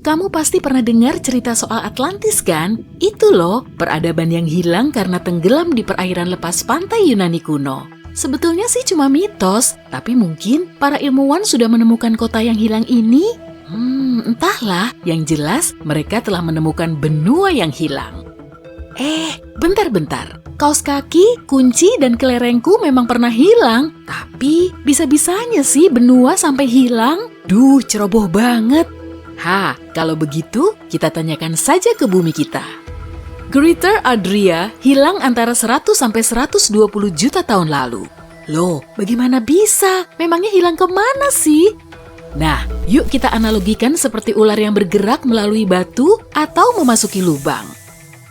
Kamu pasti pernah dengar cerita soal Atlantis kan? Itu loh, peradaban yang hilang karena tenggelam di perairan lepas pantai Yunani kuno. Sebetulnya sih cuma mitos, tapi mungkin para ilmuwan sudah menemukan kota yang hilang ini. Entahlah, yang jelas mereka telah menemukan benua yang hilang. Bentar. Kaos kaki, kunci, dan kelerengku memang pernah hilang. Tapi bisa-bisanya sih benua sampai hilang? Duh, ceroboh banget. Kalau begitu, kita tanyakan saja ke bumi kita. Greater Adria hilang antara 100 sampai 120 juta tahun lalu. Loh, bagaimana bisa? Memangnya hilang kemana sih? Nah, yuk kita analogikan seperti ular yang bergerak melalui batu atau memasuki lubang.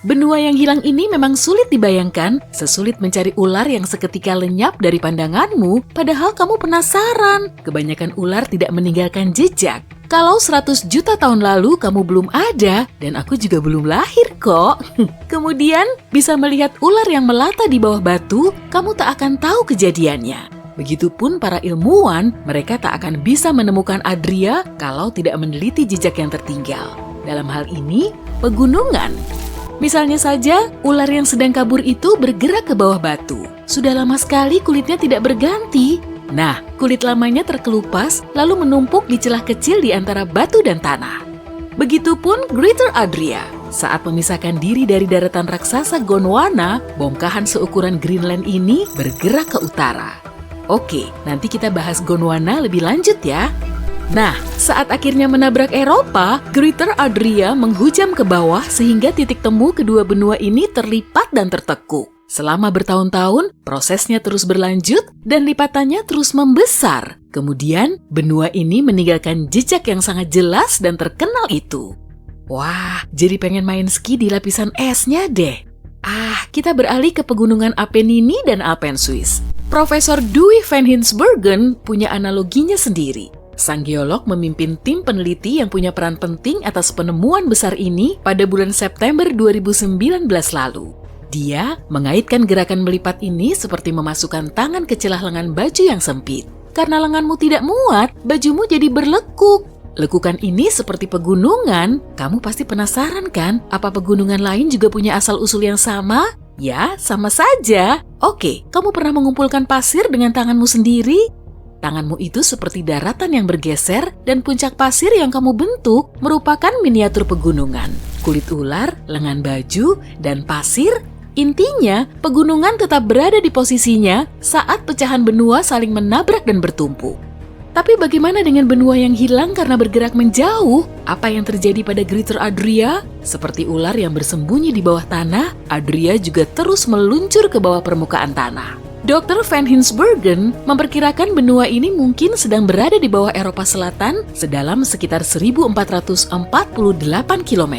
Benua yang hilang ini memang sulit dibayangkan, sesulit mencari ular yang seketika lenyap dari pandanganmu, padahal kamu penasaran. Kebanyakan ular tidak meninggalkan jejak. Kalau 100 juta tahun lalu kamu belum ada, dan aku juga belum lahir kok. Kemudian, bisa melihat ular yang melata di bawah batu, kamu tak akan tahu kejadiannya. Begitupun para ilmuwan, mereka tak akan bisa menemukan Adria kalau tidak meneliti jejak yang tertinggal. Dalam hal ini, pegunungan. Misalnya saja, ular yang sedang kabur itu bergerak ke bawah batu. Sudah lama sekali kulitnya tidak berganti. Nah, kulit lamanya terkelupas lalu menumpuk di celah kecil di antara batu dan tanah. Begitupun Greater Adria. Saat memisahkan diri dari daratan raksasa Gondwana, bongkahan seukuran Greenland ini bergerak ke utara. Oke, nanti kita bahas Gondwana lebih lanjut ya. Nah, saat akhirnya menabrak Eropa, Greater Adria menghujam ke bawah sehingga titik temu kedua benua ini terlipat dan tertekuk. Selama bertahun-tahun, prosesnya terus berlanjut dan lipatannya terus membesar. Kemudian, benua ini meninggalkan jejak yang sangat jelas dan terkenal itu. Wah, jadi pengen main ski di lapisan esnya deh. Kita beralih ke pegunungan Apennini dan Alpen Swiss. Profesor Dewey van Hinsbergen punya analoginya sendiri. Sang geolog memimpin tim peneliti yang punya peran penting atas penemuan besar ini pada bulan September 2019 lalu. Dia mengaitkan gerakan melipat ini seperti memasukkan tangan ke celah lengan baju yang sempit. Karena lenganmu tidak muat, bajumu jadi berlekuk. Lekukan ini seperti pegunungan. Kamu pasti penasaran kan? Apa pegunungan lain juga punya asal-usul yang sama? Ya, sama saja. Oke, kamu pernah mengumpulkan pasir dengan tanganmu sendiri? Tanganmu itu seperti daratan yang bergeser dan puncak pasir yang kamu bentuk merupakan miniatur pegunungan. Kulit ular, lengan baju, dan pasir. Intinya, pegunungan tetap berada di posisinya saat pecahan benua saling menabrak dan bertumpuk. Tapi bagaimana dengan benua yang hilang karena bergerak menjauh? Apa yang terjadi pada Greater Adria? Seperti ular yang bersembunyi di bawah tanah, Adria juga terus meluncur ke bawah permukaan tanah. Dr. van Hinsbergen memperkirakan benua ini mungkin sedang berada di bawah Eropa Selatan sedalam sekitar 1448 km.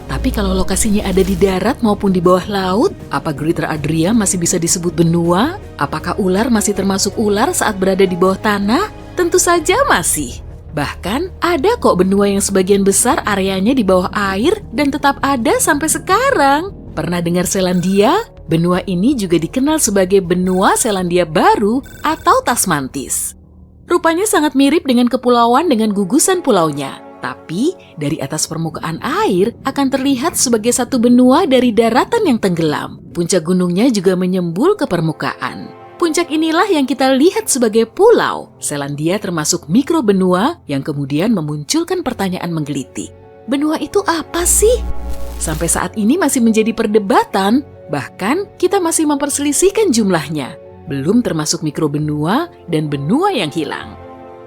Tapi kalau lokasinya ada di darat maupun di bawah laut, apa Greater Adria masih bisa disebut benua? Apakah ular masih termasuk ular saat berada di bawah tanah? Tentu saja masih. Bahkan ada kok benua yang sebagian besar areanya di bawah air dan tetap ada sampai sekarang. Pernah dengar Selandia? Benua ini juga dikenal sebagai benua Selandia Baru atau Tasmantis. Rupanya sangat mirip dengan kepulauan dengan gugusan pulaunya. Tapi dari atas permukaan air akan terlihat sebagai satu benua dari daratan yang tenggelam. Puncak gunungnya juga menyembul ke permukaan. Puncak inilah yang kita lihat sebagai pulau. Selandia termasuk mikrobenua yang kemudian memunculkan pertanyaan menggelitik. Benua itu apa sih? Sampai saat ini masih menjadi perdebatan. Bahkan kita masih memperselisihkan jumlahnya, belum termasuk mikrobenua dan benua yang hilang.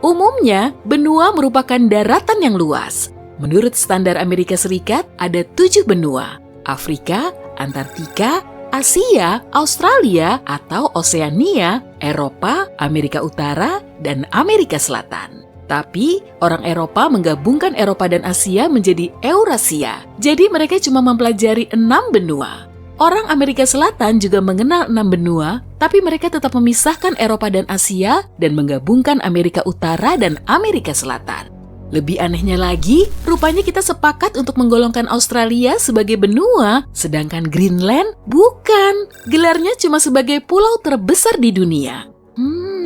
Umumnya, benua merupakan daratan yang luas. Menurut standar Amerika Serikat, ada 7 benua: Afrika, Antartika, Asia, Australia atau Oseania, Eropa, Amerika Utara, dan Amerika Selatan. Tapi, orang Eropa menggabungkan Eropa dan Asia menjadi Eurasia. Jadi mereka cuma mempelajari 6 benua. Orang Amerika Selatan juga mengenal 6 benua, tapi mereka tetap memisahkan Eropa dan Asia dan menggabungkan Amerika Utara dan Amerika Selatan. Lebih anehnya lagi, rupanya kita sepakat untuk menggolongkan Australia sebagai benua, sedangkan Greenland bukan. Gelarnya cuma sebagai pulau terbesar di dunia.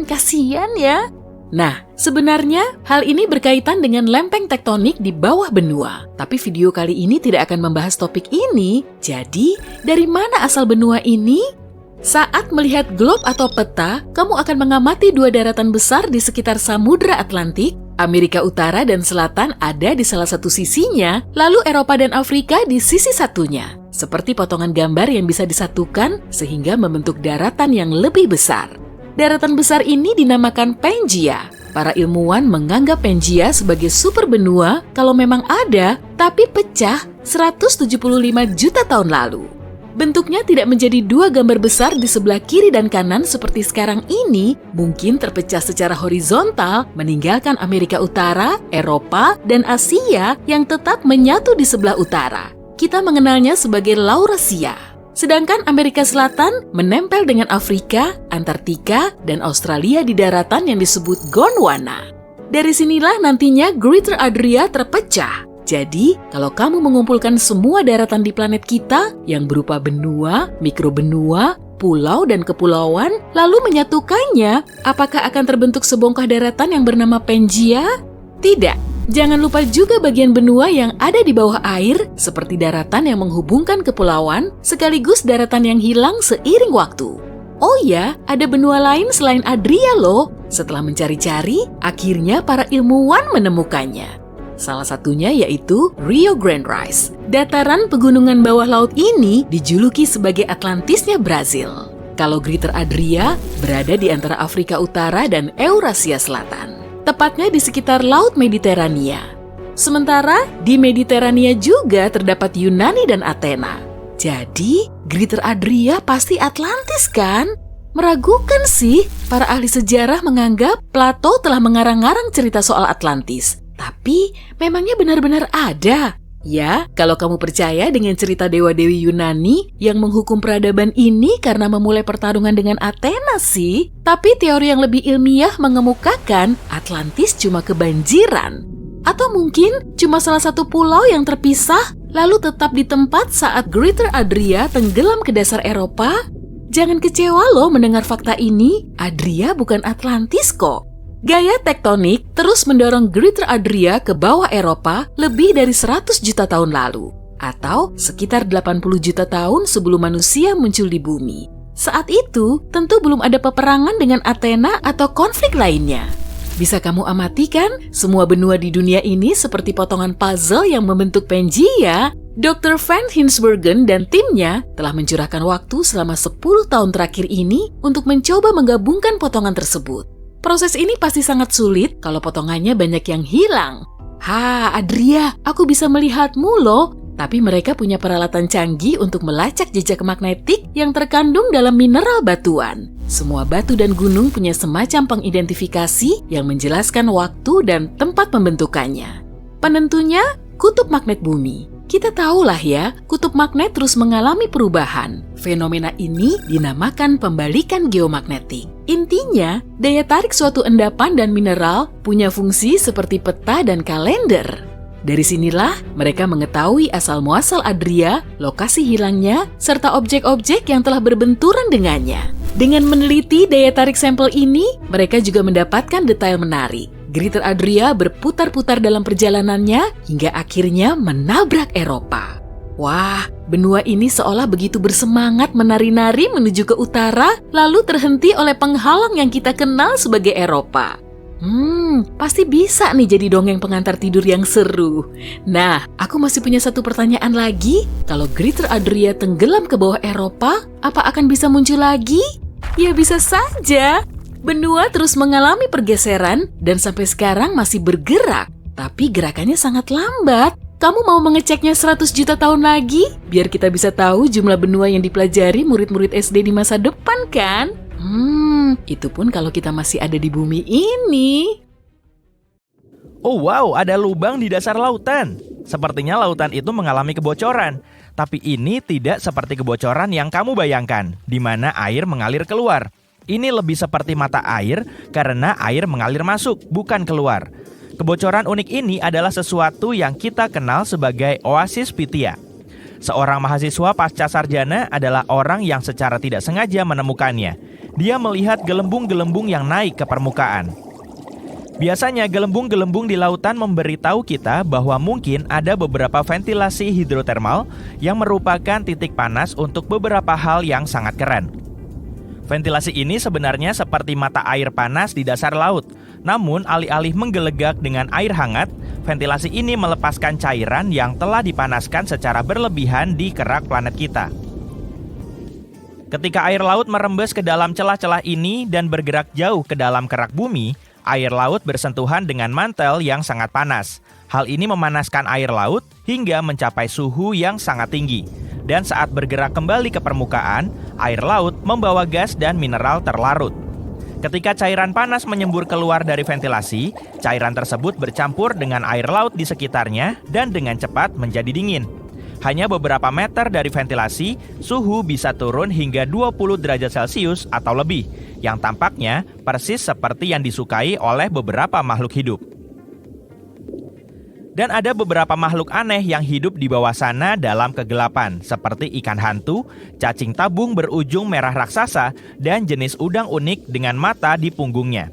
Kasihan ya. Nah, sebenarnya hal ini berkaitan dengan lempeng tektonik di bawah benua. Tapi video kali ini tidak akan membahas topik ini. Jadi, dari mana asal benua ini? Saat melihat globe atau peta, kamu akan mengamati dua daratan besar di sekitar Samudra Atlantik. Amerika Utara dan Selatan ada di salah satu sisinya, lalu Eropa dan Afrika di sisi satunya. Seperti potongan gambar yang bisa disatukan sehingga membentuk daratan yang lebih besar. Daratan besar ini dinamakan Pangaea. Para ilmuwan menganggap Pangaea sebagai super benua kalau memang ada, tapi pecah 175 juta tahun lalu. Bentuknya tidak menjadi dua gambar besar di sebelah kiri dan kanan seperti sekarang ini, mungkin terpecah secara horizontal, meninggalkan Amerika Utara, Eropa, dan Asia yang tetap menyatu di sebelah utara. Kita mengenalnya sebagai Laurasia. Sedangkan Amerika Selatan menempel dengan Afrika, Antartika, dan Australia di daratan yang disebut Gondwana. Dari sinilah nantinya Greater Adria terpecah. Jadi, kalau kamu mengumpulkan semua daratan di planet kita yang berupa benua, mikrobenua, pulau, dan kepulauan, lalu menyatukannya, apakah akan terbentuk sebongkah daratan yang bernama Pangaea? Tidak. Jangan lupa juga bagian benua yang ada di bawah air, seperti daratan yang menghubungkan kepulauan, sekaligus daratan yang hilang seiring waktu. Oh ya, ada benua lain selain Adria loh. Setelah mencari-cari, akhirnya para ilmuwan menemukannya. Salah satunya yaitu Rio Grande Rice. Dataran pegunungan bawah laut ini dijuluki sebagai Atlantisnya Brazil. Kalau Greater Adria berada di antara Afrika Utara dan Eurasia Selatan. Tepatnya di sekitar Laut Mediterania. Sementara di Mediterania juga terdapat Yunani dan Athena. Jadi, Greater Adria pasti Atlantis kan? Meragukan sih, para ahli sejarah menganggap Plato telah mengarang-arang cerita soal Atlantis. Tapi, memangnya benar-benar ada? Ya, kalau kamu percaya dengan cerita dewa-dewi Yunani yang menghukum peradaban ini karena memulai pertarungan dengan Athena sih. Tapi teori yang lebih ilmiah mengemukakan Atlantis cuma kebanjiran. Atau mungkin cuma salah satu pulau yang terpisah lalu tetap di tempat saat Greater Adria tenggelam ke dasar Eropa. Jangan kecewa loh mendengar fakta ini, Adria bukan Atlantis kok. Gaya tektonik terus mendorong Greater Adria ke bawah Eropa lebih dari 100 juta tahun lalu, atau sekitar 80 juta tahun sebelum manusia muncul di bumi. Saat itu, tentu belum ada peperangan dengan Athena atau konflik lainnya. Bisa kamu amati kan, semua benua di dunia ini seperti potongan puzzle yang membentuk Pangaea. Dr. Van Hinsbergen dan timnya telah mencurahkan waktu selama 10 tahun terakhir ini untuk mencoba menggabungkan potongan tersebut. Proses ini pasti sangat sulit kalau potongannya banyak yang hilang. Adria, aku bisa melihatmu loh. Tapi mereka punya peralatan canggih untuk melacak jejak magnetik yang terkandung dalam mineral batuan. Semua batu dan gunung punya semacam pengidentifikasi yang menjelaskan waktu dan tempat pembentukannya. Penentunya, kutub magnet bumi. Kita tahulah ya, kutub magnet terus mengalami perubahan. Fenomena ini dinamakan pembalikan geomagnetik. Intinya, daya tarik suatu endapan dan mineral punya fungsi seperti peta dan kalender. Dari sinilah mereka mengetahui asal-muasal Adria, lokasi hilangnya, serta objek-objek yang telah berbenturan dengannya. Dengan meneliti daya tarik sampel ini, mereka juga mendapatkan detail menarik. Greater Adria berputar-putar dalam perjalanannya hingga akhirnya menabrak Eropa. Wah, benua ini seolah begitu bersemangat menari-nari menuju ke utara, lalu terhenti oleh penghalang yang kita kenal sebagai Eropa. Pasti bisa nih jadi dongeng pengantar tidur yang seru. Nah, aku masih punya satu pertanyaan lagi. Kalau Greater Adria tenggelam ke bawah Eropa, apa akan bisa muncul lagi? Ya bisa saja. Benua terus mengalami pergeseran dan sampai sekarang masih bergerak. Tapi gerakannya sangat lambat. Kamu mau mengeceknya 100 juta tahun lagi? Biar kita bisa tahu jumlah benua yang dipelajari murid-murid SD di masa depan kan? Itu pun kalau kita masih ada di bumi ini. Oh wow, ada lubang di dasar lautan. Sepertinya lautan itu mengalami kebocoran. Tapi ini tidak seperti kebocoran yang kamu bayangkan, di mana air mengalir keluar. Ini lebih seperti mata air karena air mengalir masuk, bukan keluar. Kebocoran unik ini adalah sesuatu yang kita kenal sebagai oasis Pythia. Seorang mahasiswa pasca sarjana adalah orang yang secara tidak sengaja menemukannya. Dia melihat gelembung-gelembung yang naik ke permukaan. Biasanya gelembung-gelembung di lautan memberitahu kita bahwa mungkin ada beberapa ventilasi hidrotermal yang merupakan titik panas untuk beberapa hal yang sangat keren. Ventilasi ini sebenarnya seperti mata air panas di dasar laut. Namun alih-alih menggelegak dengan air hangat, ventilasi ini melepaskan cairan yang telah dipanaskan secara berlebihan di kerak planet kita. Ketika air laut merembes ke dalam celah-celah ini dan bergerak jauh ke dalam kerak bumi, air laut bersentuhan dengan mantel yang sangat panas. Hal ini memanaskan air laut hingga mencapai suhu yang sangat tinggi. Dan saat bergerak kembali ke permukaan, air laut membawa gas dan mineral terlarut. Ketika cairan panas menyembur keluar dari ventilasi, cairan tersebut bercampur dengan air laut di sekitarnya dan dengan cepat menjadi dingin. Hanya beberapa meter dari ventilasi, suhu bisa turun hingga 20 derajat Celcius atau lebih, yang tampaknya persis seperti yang disukai oleh beberapa makhluk hidup. Dan ada beberapa makhluk aneh yang hidup di bawah sana dalam kegelapan, seperti ikan hantu, cacing tabung berujung merah raksasa, dan jenis udang unik dengan mata di punggungnya.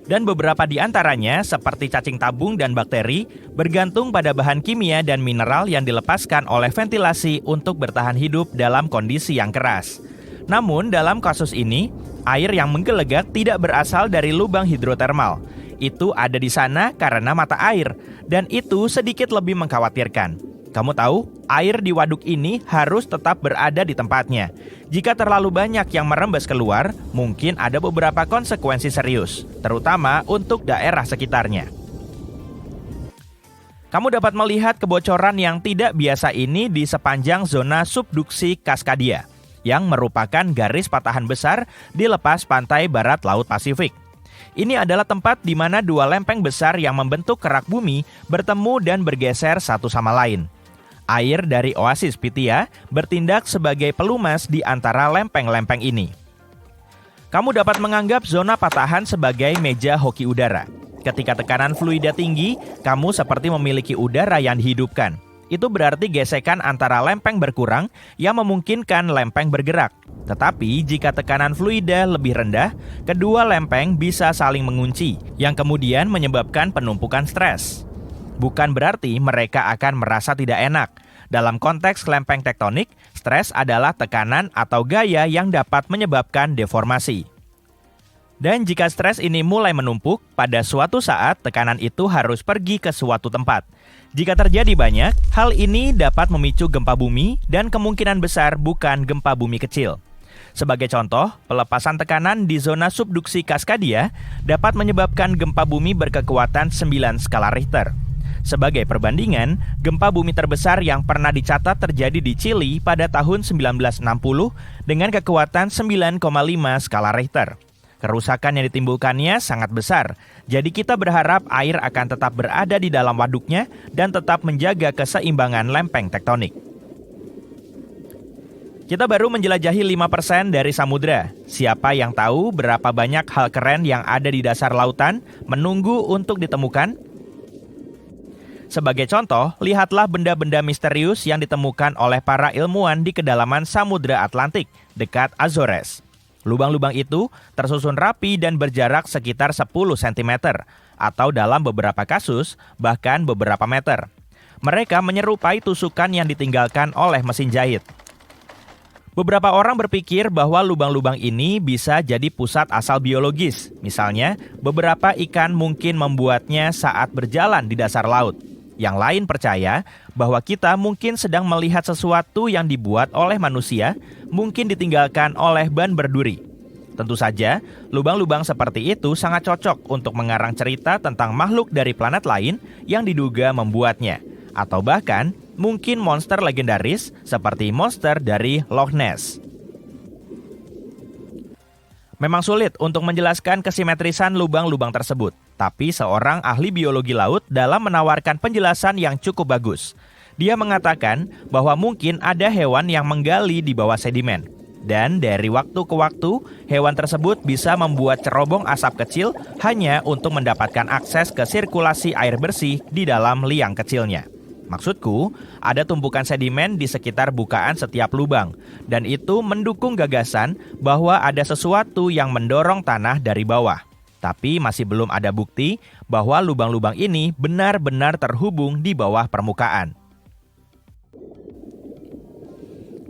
Dan beberapa di antaranya, seperti cacing tabung dan bakteri, bergantung pada bahan kimia dan mineral yang dilepaskan oleh ventilasi untuk bertahan hidup dalam kondisi yang keras. Namun, dalam kasus ini, air yang menggelegak tidak berasal dari lubang hidrotermal. Itu ada di sana karena mata air, dan itu sedikit lebih mengkhawatirkan. Kamu tahu, air di waduk ini harus tetap berada di tempatnya. Jika terlalu banyak yang merembes keluar, mungkin ada beberapa konsekuensi serius, terutama untuk daerah sekitarnya. Kamu dapat melihat kebocoran yang tidak biasa ini di sepanjang zona subduksi Cascadia, yang merupakan garis patahan besar di lepas pantai barat Laut Pasifik. Ini adalah tempat di mana dua lempeng besar yang membentuk kerak bumi bertemu dan bergeser satu sama lain. Air dari oasis Phthia bertindak sebagai pelumas di antara lempeng-lempeng ini. Kamu dapat menganggap zona patahan sebagai meja hoki udara. Ketika tekanan fluida tinggi, kamu seperti memiliki udara yang dihidupkan. Itu berarti gesekan antara lempeng berkurang yang memungkinkan lempeng bergerak. Tetapi jika tekanan fluida lebih rendah, kedua lempeng bisa saling mengunci, yang kemudian menyebabkan penumpukan stres. Bukan berarti mereka akan merasa tidak enak. Dalam konteks lempeng tektonik, stres adalah tekanan atau gaya yang dapat menyebabkan deformasi. Dan jika stres ini mulai menumpuk, pada suatu saat tekanan itu harus pergi ke suatu tempat. Jika terjadi banyak, hal ini dapat memicu gempa bumi dan kemungkinan besar bukan gempa bumi kecil. Sebagai contoh, pelepasan tekanan di zona subduksi Cascadia dapat menyebabkan gempa bumi berkekuatan 9 skala Richter. Sebagai perbandingan, gempa bumi terbesar yang pernah dicatat terjadi di Chili pada tahun 1960 dengan kekuatan 9,5 skala Richter. Kerusakan yang ditimbulkannya sangat besar, jadi kita berharap air akan tetap berada di dalam waduknya dan tetap menjaga keseimbangan lempeng tektonik. Kita baru menjelajahi 5% dari samudra. Siapa yang tahu berapa banyak hal keren yang ada di dasar lautan menunggu untuk ditemukan? Sebagai contoh, lihatlah benda-benda misterius yang ditemukan oleh para ilmuwan di kedalaman Samudra Atlantik, dekat Azores. Lubang-lubang itu tersusun rapi dan berjarak sekitar 10 cm, atau dalam beberapa kasus, bahkan beberapa meter. Mereka menyerupai tusukan yang ditinggalkan oleh mesin jahit. Beberapa orang berpikir bahwa lubang-lubang ini bisa jadi pusat asal biologis. Misalnya, beberapa ikan mungkin membuatnya saat berjalan di dasar laut. Yang lain percaya bahwa kita mungkin sedang melihat sesuatu yang dibuat oleh manusia, mungkin ditinggalkan oleh ban berduri. Tentu saja, lubang-lubang seperti itu sangat cocok untuk mengarang cerita tentang makhluk dari planet lain yang diduga membuatnya. Atau bahkan, mungkin monster legendaris seperti monster dari Loch Ness. Memang sulit untuk menjelaskan kesimetrisan lubang-lubang tersebut, tapi seorang ahli biologi laut dalam menawarkan penjelasan yang cukup bagus. Dia mengatakan bahwa mungkin ada hewan yang menggali di bawah sedimen. Dan dari waktu ke waktu, hewan tersebut bisa membuat cerobong asap kecil hanya untuk mendapatkan akses ke sirkulasi air bersih di dalam liang kecilnya. Maksudku, ada tumpukan sedimen di sekitar bukaan setiap lubang, dan itu mendukung gagasan bahwa ada sesuatu yang mendorong tanah dari bawah. Tapi masih belum ada bukti bahwa lubang-lubang ini benar-benar terhubung di bawah permukaan.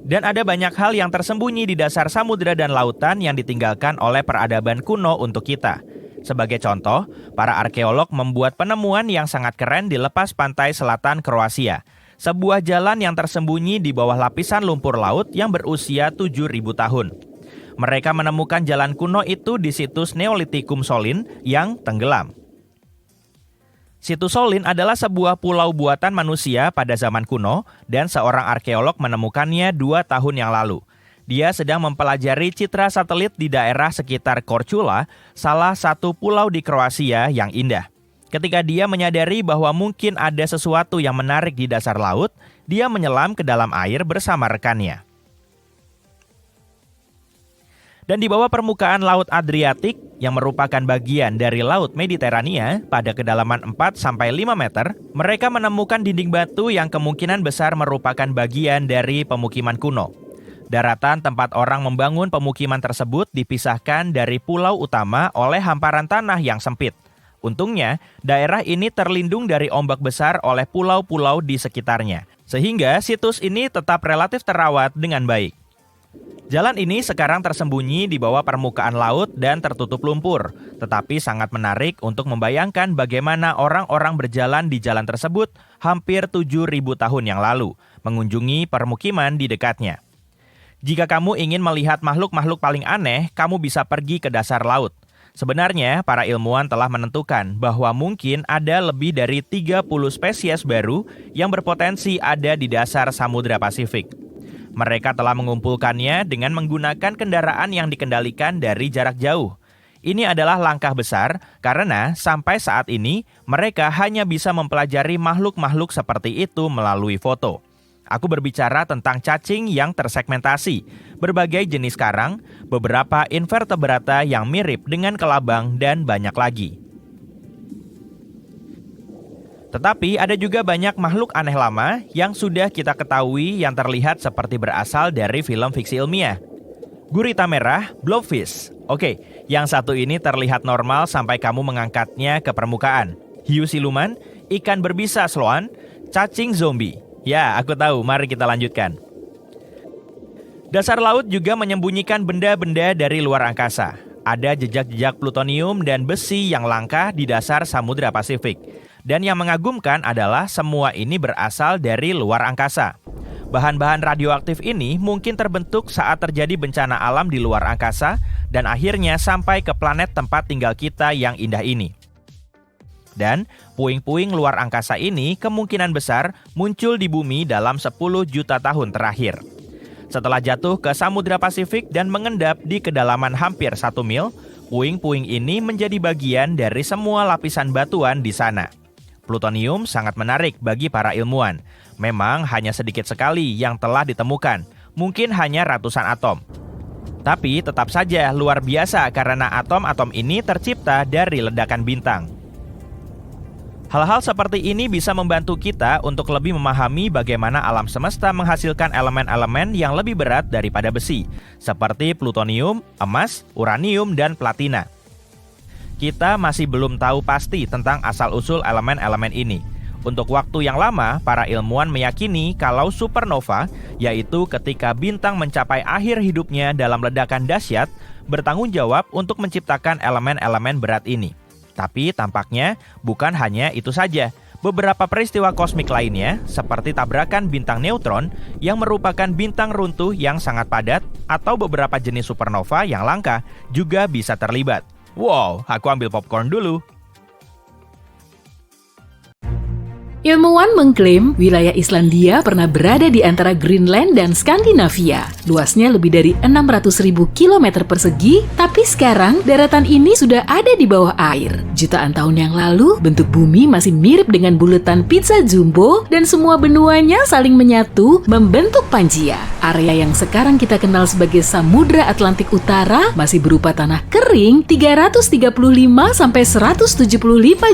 Dan ada banyak hal yang tersembunyi di dasar samudera dan lautan yang ditinggalkan oleh peradaban kuno untuk kita. Sebagai contoh, para arkeolog membuat penemuan yang sangat keren di lepas pantai selatan Kroasia. Sebuah jalan yang tersembunyi di bawah lapisan lumpur laut yang berusia 7.000 tahun. Mereka menemukan jalan kuno itu di situs Neolitikum Solin yang tenggelam. Situs Solin adalah sebuah pulau buatan manusia pada zaman kuno dan seorang arkeolog menemukannya 2 tahun yang lalu. Dia sedang mempelajari citra satelit di daerah sekitar Korčula, salah satu pulau di Kroasia yang indah. Ketika dia menyadari bahwa mungkin ada sesuatu yang menarik di dasar laut, dia menyelam ke dalam air bersama rekannya. Dan di bawah permukaan Laut Adriatik yang merupakan bagian dari Laut Mediterania pada kedalaman 4-5 meter, mereka menemukan dinding batu yang kemungkinan besar merupakan bagian dari pemukiman kuno. Daratan tempat orang membangun pemukiman tersebut dipisahkan dari pulau utama oleh hamparan tanah yang sempit. Untungnya, daerah ini terlindung dari ombak besar oleh pulau-pulau di sekitarnya, sehingga situs ini tetap relatif terawat dengan baik. Jalan ini sekarang tersembunyi di bawah permukaan laut dan tertutup lumpur, tetapi sangat menarik untuk membayangkan bagaimana orang-orang berjalan di jalan tersebut hampir 7.000 tahun yang lalu, mengunjungi permukiman di dekatnya. Jika kamu ingin melihat makhluk-makhluk paling aneh, kamu bisa pergi ke dasar laut. Sebenarnya, para ilmuwan telah menentukan bahwa mungkin ada lebih dari 30 spesies baru yang berpotensi ada di dasar Samudra Pasifik. Mereka telah mengumpulkannya dengan menggunakan kendaraan yang dikendalikan dari jarak jauh. Ini adalah langkah besar karena sampai saat ini mereka hanya bisa mempelajari makhluk-makhluk seperti itu melalui foto. Aku berbicara tentang cacing yang tersegmentasi, berbagai jenis karang, beberapa invertebrata yang mirip dengan kelabang, dan banyak lagi. Tetapi ada juga banyak makhluk aneh lama yang sudah kita ketahui yang terlihat seperti berasal dari film fiksi ilmiah. Gurita merah, blobfish. Oke, yang satu ini terlihat normal sampai kamu mengangkatnya ke permukaan. Hiu siluman, ikan berbisa sloan, cacing zombie. Ya, aku tahu, mari kita lanjutkan. Dasar laut juga menyembunyikan benda-benda dari luar angkasa. Ada jejak-jejak plutonium dan besi yang langka di dasar Samudra Pasifik. Dan yang mengagumkan adalah semua ini berasal dari luar angkasa. Bahan-bahan radioaktif ini mungkin terbentuk saat terjadi bencana alam di luar angkasa dan akhirnya sampai ke planet tempat tinggal kita yang indah ini. Dan puing-puing luar angkasa ini kemungkinan besar muncul di bumi dalam 10 juta tahun terakhir. Setelah jatuh ke Samudra Pasifik dan mengendap di kedalaman hampir 1 mil, puing-puing ini menjadi bagian dari semua lapisan batuan di sana. Plutonium sangat menarik bagi para ilmuwan. Memang hanya sedikit sekali yang telah ditemukan, mungkin hanya ratusan atom. Tapi tetap saja luar biasa karena atom-atom ini tercipta dari ledakan bintang. Hal-hal seperti ini bisa membantu kita untuk lebih memahami bagaimana alam semesta menghasilkan elemen-elemen yang lebih berat daripada besi, seperti plutonium, emas, uranium, dan platina. Kita masih belum tahu pasti tentang asal-usul elemen-elemen ini. Untuk waktu yang lama, para ilmuwan meyakini kalau supernova, yaitu ketika bintang mencapai akhir hidupnya dalam ledakan dahsyat, bertanggung jawab untuk menciptakan elemen-elemen berat ini. Tapi tampaknya bukan hanya itu saja. Beberapa peristiwa kosmik lainnya, seperti tabrakan bintang neutron yang merupakan bintang runtuh yang sangat padat, atau beberapa jenis supernova yang langka, juga bisa terlibat. Wow, aku ambil popcorn dulu. Ilmuwan mengklaim wilayah Islandia pernah berada di antara Greenland dan Skandinavia. Luasnya lebih dari 600.000 km persegi, tapi sekarang daratan ini sudah ada di bawah air. Jutaan tahun yang lalu, bentuk bumi masih mirip dengan bulatan pizza jumbo dan semua benuanya saling menyatu membentuk Pangaea. Area yang sekarang kita kenal sebagai Samudra Atlantik Utara masih berupa tanah kering 335-175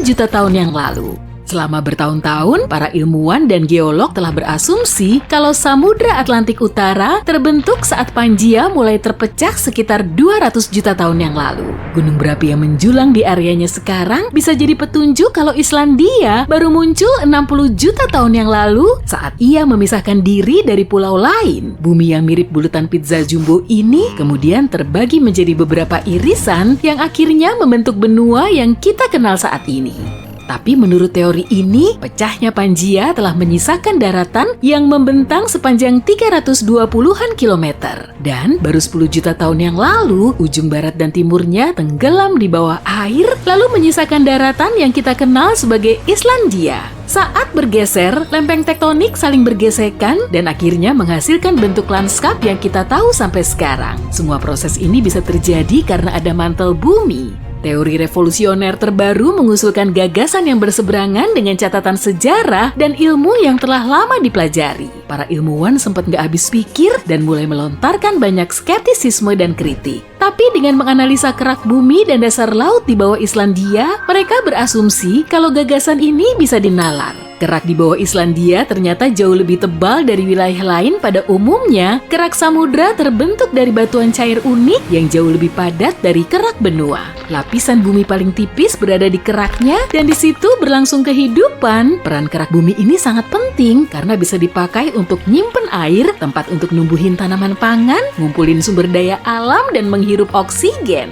juta tahun yang lalu. Selama bertahun-tahun, para ilmuwan dan geolog telah berasumsi kalau Samudra Atlantik Utara terbentuk saat Pangaea mulai terpecah sekitar 200 juta tahun yang lalu. Gunung berapi yang menjulang di areanya sekarang bisa jadi petunjuk kalau Islandia baru muncul 60 juta tahun yang lalu saat ia memisahkan diri dari pulau lain. Bumi yang mirip bulatan pizza jumbo ini kemudian terbagi menjadi beberapa irisan yang akhirnya membentuk benua yang kita kenal saat ini. Tapi menurut teori ini, pecahnya Pangaea telah menyisakan daratan yang membentang sepanjang 320-an kilometer. Dan baru 10 juta tahun yang lalu, ujung barat dan timurnya tenggelam di bawah air, lalu menyisakan daratan yang kita kenal sebagai Islandia. Saat bergeser, lempeng tektonik saling bergesekan dan akhirnya menghasilkan bentuk lanskap yang kita tahu sampai sekarang. Semua proses ini bisa terjadi karena ada mantel bumi. Teori revolusioner terbaru mengusulkan gagasan yang berseberangan dengan catatan sejarah dan ilmu yang telah lama dipelajari. Para ilmuwan sempat nggak habis pikir dan mulai melontarkan banyak skeptisisme dan kritik. Tapi dengan menganalisa kerak bumi dan dasar laut di bawah Islandia, mereka berasumsi kalau gagasan ini bisa dinalar. Kerak di bawah Islandia ternyata jauh lebih tebal dari wilayah lain pada umumnya. Kerak samudra terbentuk dari batuan cair unik yang jauh lebih padat dari kerak benua. Lapisan bumi paling tipis berada di keraknya dan di situ berlangsung kehidupan. Peran kerak bumi ini sangat penting karena bisa dipakai untuk nyimpen air, tempat untuk numbuhin tanaman pangan, ngumpulin sumber daya alam, dan menghirup oksigen.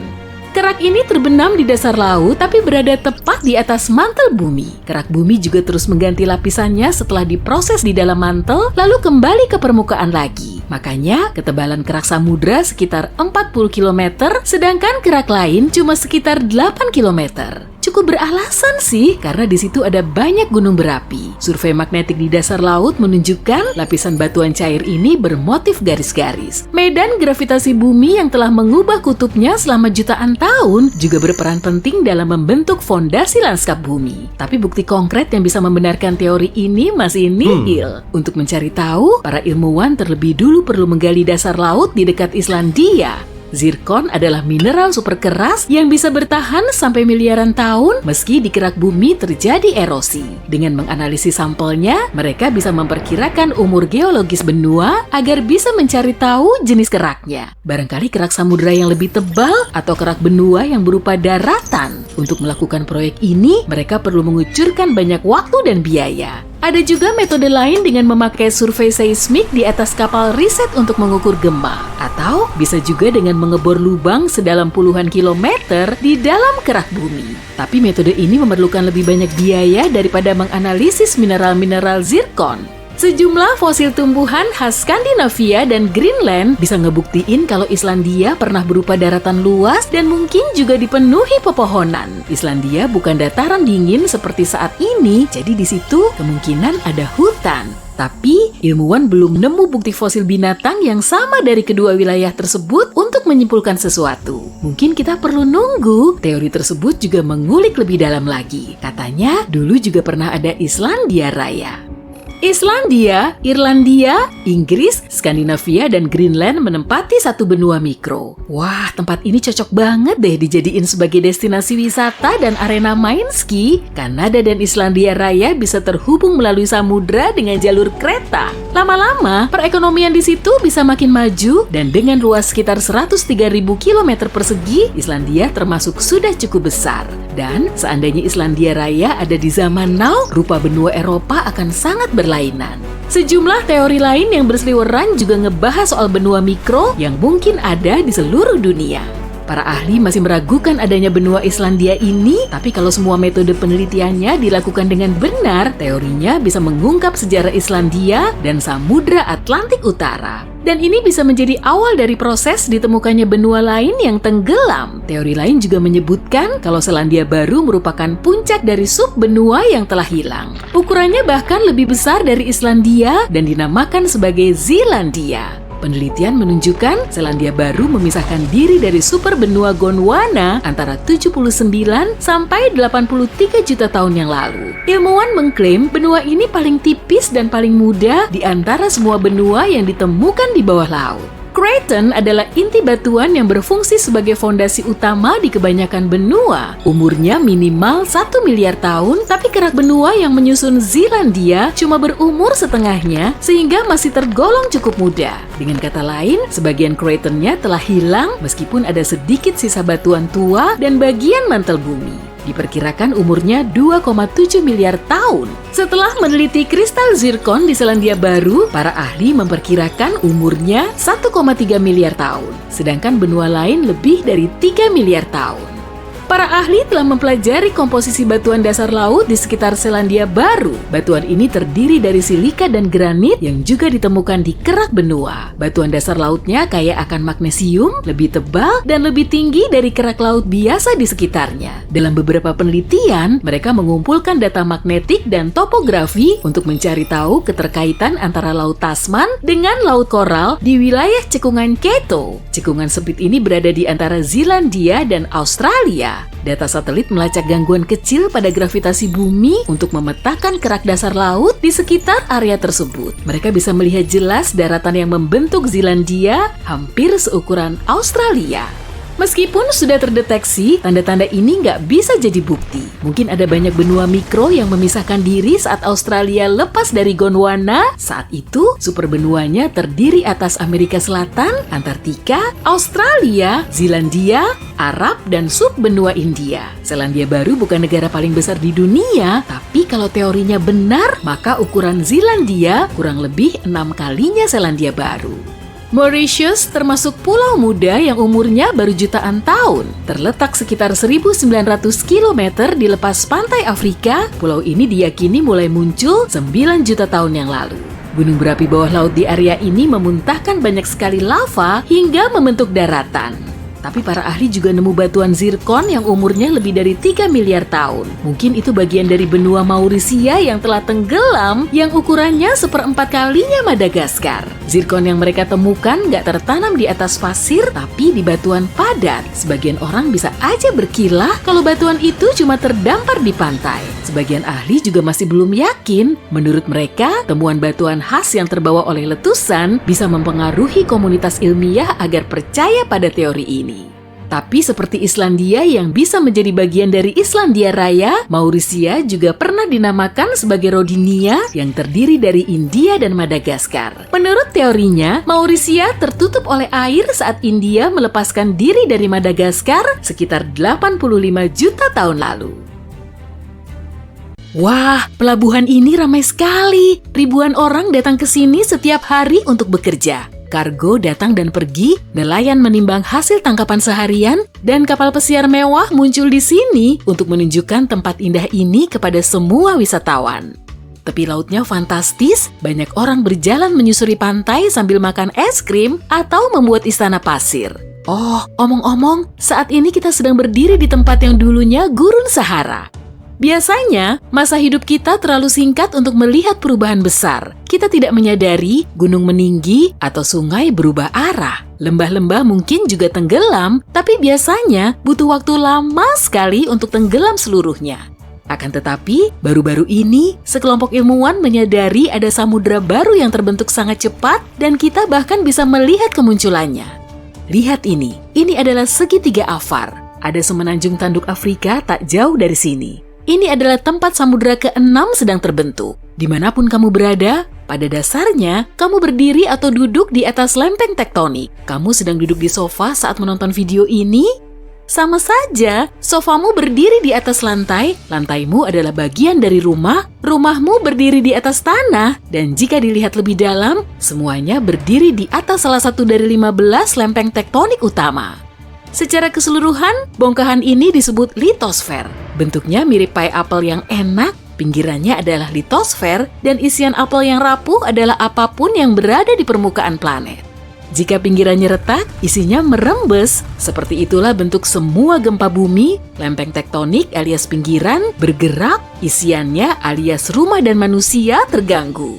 Kerak ini terbenam di dasar laut tapi berada tepat di atas mantel bumi. Kerak bumi juga terus mengganti lapisannya setelah diproses di dalam mantel lalu kembali ke permukaan lagi. Makanya ketebalan kerak samudra sekitar 40 km sedangkan kerak lain cuma sekitar 8 km. Cukup beralasan sih karena di situ ada banyak gunung berapi. Survei magnetik di dasar laut menunjukkan lapisan batuan cair ini bermotif garis-garis. Medan gravitasi bumi yang telah mengubah kutubnya selama jutaan tahun juga berperan penting dalam membentuk fondasi lanskap bumi. Tapi bukti konkret yang bisa membenarkan teori ini masih nihil. Untuk mencari tahu, para ilmuwan terlebih dulu perlu menggali dasar laut di dekat Islandia. Zirkon adalah mineral super keras yang bisa bertahan sampai miliaran tahun meski di kerak bumi terjadi erosi. Dengan menganalisis sampelnya, mereka bisa memperkirakan umur geologis benua agar bisa mencari tahu jenis keraknya. Barangkali kerak samudra yang lebih tebal atau kerak benua yang berupa daratan. Untuk melakukan proyek ini, mereka perlu mengucurkan banyak waktu dan biaya. Ada juga metode lain dengan memakai survei seismik di atas kapal riset untuk mengukur gempa. Atau bisa juga dengan mengebor lubang sedalam puluhan kilometer di dalam kerak bumi. Tapi metode ini memerlukan lebih banyak biaya daripada menganalisis mineral-mineral zirkon. Sejumlah fosil tumbuhan khas Skandinavia dan Greenland bisa ngebuktiin kalau Islandia pernah berupa daratan luas dan mungkin juga dipenuhi pepohonan. Islandia bukan dataran dingin seperti saat ini, jadi di situ kemungkinan ada hutan. Tapi ilmuwan belum nemu bukti fosil binatang yang sama dari kedua wilayah tersebut untuk menyimpulkan sesuatu. Mungkin kita perlu nunggu teori tersebut juga mengulik lebih dalam lagi. Katanya dulu juga pernah ada Islandia Raya. Islandia, Irlandia, Inggris, Skandinavia, dan Greenland menempati satu benua mikro. Wah, tempat ini cocok banget deh dijadiin sebagai destinasi wisata dan arena main ski. Kanada dan Islandia Raya bisa terhubung melalui samudra dengan jalur kereta. Lama-lama, perekonomian di situ bisa makin maju dan dengan luas sekitar 103.000 km persegi, Islandia termasuk sudah cukup besar. Dan seandainya Islandia Raya ada di zaman now, rupa benua Eropa akan sangat berlainan. Sejumlah teori lain yang berseliweran juga ngebahas soal benua mikro yang mungkin ada di seluruh dunia. Para ahli masih meragukan adanya benua Islandia ini, tapi kalau semua metode penelitiannya dilakukan dengan benar, teorinya bisa mengungkap sejarah Islandia dan Samudra Atlantik Utara. Dan ini bisa menjadi awal dari proses ditemukannya benua lain yang tenggelam. Teori lain juga menyebutkan kalau Selandia Baru merupakan puncak dari sub-benua yang telah hilang. Ukurannya bahkan lebih besar dari Islandia dan dinamakan sebagai Zealandia. Penelitian menunjukkan Selandia Baru memisahkan diri dari super benua Gondwana antara 79 sampai 83 juta tahun yang lalu. Ilmuwan mengklaim benua ini paling tipis dan paling muda di antara semua benua yang ditemukan di bawah laut. Kraton adalah inti batuan yang berfungsi sebagai fondasi utama di kebanyakan benua. Umurnya minimal 1 miliar tahun, tapi kerak benua yang menyusun Zealandia cuma berumur setengahnya sehingga masih tergolong cukup muda. Dengan kata lain, sebagian Kratonnya telah hilang meskipun ada sedikit sisa batuan tua dan bagian mantel bumi. Diperkirakan umurnya 2,7 miliar tahun. Setelah meneliti kristal zirkon di Selandia Baru, para ahli memperkirakan umurnya 1,3 miliar tahun, sedangkan benua lain lebih dari 3 miliar tahun. Para ahli telah mempelajari komposisi batuan dasar laut di sekitar Selandia Baru. Batuan ini terdiri dari silika dan granit yang juga ditemukan di kerak benua. Batuan dasar lautnya kaya akan magnesium, lebih tebal, dan lebih tinggi dari kerak laut biasa di sekitarnya. Dalam beberapa penelitian, mereka mengumpulkan data magnetik dan topografi untuk mencari tahu keterkaitan antara Laut Tasman dengan Laut Koral di wilayah cekungan Keto. Cekungan sempit ini berada di antara Zealandia dan Australia. Data satelit melacak gangguan kecil pada gravitasi bumi untuk memetakan kerak dasar laut di sekitar area tersebut. Mereka bisa melihat jelas daratan yang membentuk Zealandia hampir seukuran Australia. Meskipun sudah terdeteksi, tanda-tanda ini nggak bisa jadi bukti. Mungkin ada banyak benua mikro yang memisahkan diri saat Australia lepas dari Gondwana. Saat itu, superbenuanya terdiri atas Amerika Selatan, Antartika, Australia, Zealandia, Arab, dan subbenua India. Selandia Baru bukan negara paling besar di dunia, tapi kalau teorinya benar, maka ukuran Zealandia kurang lebih 6 kalinya Selandia Baru. Mauritius termasuk pulau muda yang umurnya baru jutaan tahun. Terletak sekitar 1.900 km di lepas pantai Afrika, pulau ini diyakini mulai muncul 9 juta tahun yang lalu. Gunung berapi bawah laut di area ini memuntahkan banyak sekali lava hingga membentuk daratan. Tapi para ahli juga nemu batuan zirkon yang umurnya lebih dari 3 miliar tahun. Mungkin itu bagian dari benua Maurisia yang telah tenggelam yang ukurannya 1/4 kalinya Madagaskar. Zirkon yang mereka temukan nggak tertanam di atas pasir, tapi di batuan padat. Sebagian orang bisa aja berkilah kalau batuan itu cuma terdampar di pantai. Sebagian ahli juga masih belum yakin. Menurut mereka, temuan batuan khas yang terbawa oleh letusan bisa mempengaruhi komunitas ilmiah agar percaya pada teori ini. Tapi seperti Islandia yang bisa menjadi bagian dari Islandia Raya, Maurisia juga pernah dinamakan sebagai Rodinia yang terdiri dari India dan Madagaskar. Menurut teorinya, Maurisia tertutup oleh air saat India melepaskan diri dari Madagaskar sekitar 85 juta tahun lalu. Wah, pelabuhan ini ramai sekali. Ribuan orang datang ke sini setiap hari untuk bekerja. Kargo datang dan pergi, nelayan menimbang hasil tangkapan seharian, dan kapal pesiar mewah muncul di sini untuk menunjukkan tempat indah ini kepada semua wisatawan. Tepi lautnya fantastis, banyak orang berjalan menyusuri pantai sambil makan es krim atau membuat istana pasir. Oh, omong-omong, saat ini kita sedang berdiri di tempat yang dulunya gurun Sahara. Biasanya, masa hidup kita terlalu singkat untuk melihat perubahan besar. Kita tidak menyadari gunung meninggi atau sungai berubah arah. Lembah-lembah mungkin juga tenggelam, tapi biasanya butuh waktu lama sekali untuk tenggelam seluruhnya. Akan tetapi, baru-baru ini, sekelompok ilmuwan menyadari ada samudera baru yang terbentuk sangat cepat dan kita bahkan bisa melihat kemunculannya. Lihat ini adalah segitiga Afar. Ada semenanjung tanduk Afrika tak jauh dari sini. Ini adalah tempat samudera ke-6 sedang terbentuk. Dimanapun kamu berada, pada dasarnya kamu berdiri atau duduk di atas lempeng tektonik. Kamu sedang duduk di sofa saat menonton video ini? Sama saja, sofamu berdiri di atas lantai, lantaimu adalah bagian dari rumah, rumahmu berdiri di atas tanah, dan jika dilihat lebih dalam, semuanya berdiri di atas salah satu dari 15 lempeng tektonik utama. Secara keseluruhan, bongkahan ini disebut litosfer. Bentuknya mirip pai apel yang enak, pinggirannya adalah litosfer, dan isian apel yang rapuh adalah apapun yang berada di permukaan planet. Jika pinggirannya retak, isinya merembes. Seperti itulah bentuk semua gempa bumi, lempeng tektonik alias pinggiran, bergerak, isiannya alias rumah dan manusia terganggu.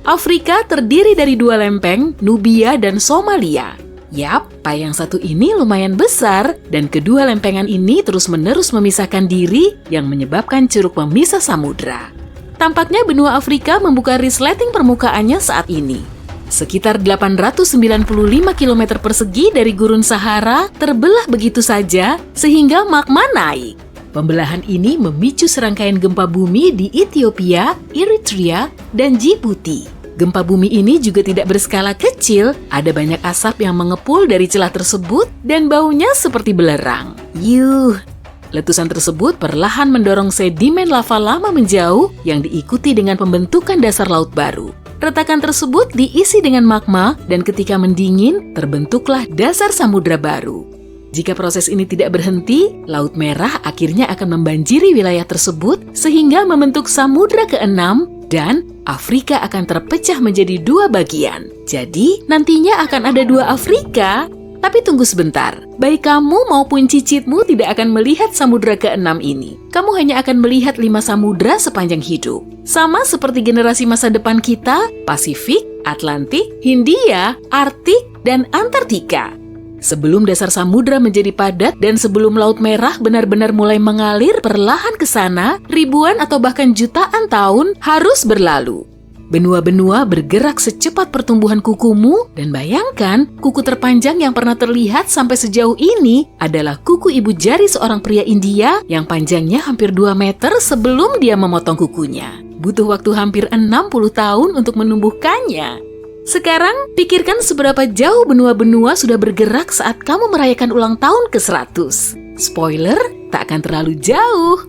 Afrika terdiri dari 2 lempeng, Nubia dan Somalia. Yap, pai yang satu ini lumayan besar, dan kedua lempengan ini terus-menerus memisahkan diri yang menyebabkan curug pemisah samudra. Tampaknya benua Afrika membuka resleting permukaannya saat ini. Sekitar 895 km persegi dari gurun Sahara terbelah begitu saja sehingga magma naik. Pembelahan ini memicu serangkaian gempa bumi di Ethiopia, Eritrea, dan Djibouti. Gempa bumi ini juga tidak berskala kecil, ada banyak asap yang mengepul dari celah tersebut dan baunya seperti belerang. Yuh! Letusan tersebut perlahan mendorong sedimen lava lama menjauh yang diikuti dengan pembentukan dasar laut baru. Retakan tersebut diisi dengan magma dan ketika mendingin, terbentuklah dasar samudra baru. Jika proses ini tidak berhenti, Laut Merah akhirnya akan membanjiri wilayah tersebut sehingga membentuk Samudra ke-6 dan Afrika akan terpecah menjadi 2 bagian. Jadi, nantinya akan ada 2 Afrika. Tapi tunggu sebentar, baik kamu maupun cicitmu tidak akan melihat Samudra ke-6 ini. Kamu hanya akan melihat 5 samudra sepanjang hidup. Sama seperti generasi masa depan kita, Pasifik, Atlantik, Hindia, Arktik, dan Antartika. Sebelum dasar samudra menjadi padat dan sebelum Laut Merah benar-benar mulai mengalir perlahan ke sana, ribuan atau bahkan jutaan tahun harus berlalu. Benua-benua bergerak secepat pertumbuhan kukumu dan bayangkan, kuku terpanjang yang pernah terlihat sampai sejauh ini adalah kuku ibu jari seorang pria India yang panjangnya hampir 2 meter sebelum dia memotong kukunya. Butuh waktu hampir 60 tahun untuk menumbuhkannya. Sekarang, pikirkan seberapa jauh benua-benua sudah bergerak saat kamu merayakan ulang tahun ke-100. Spoiler, tak akan terlalu jauh.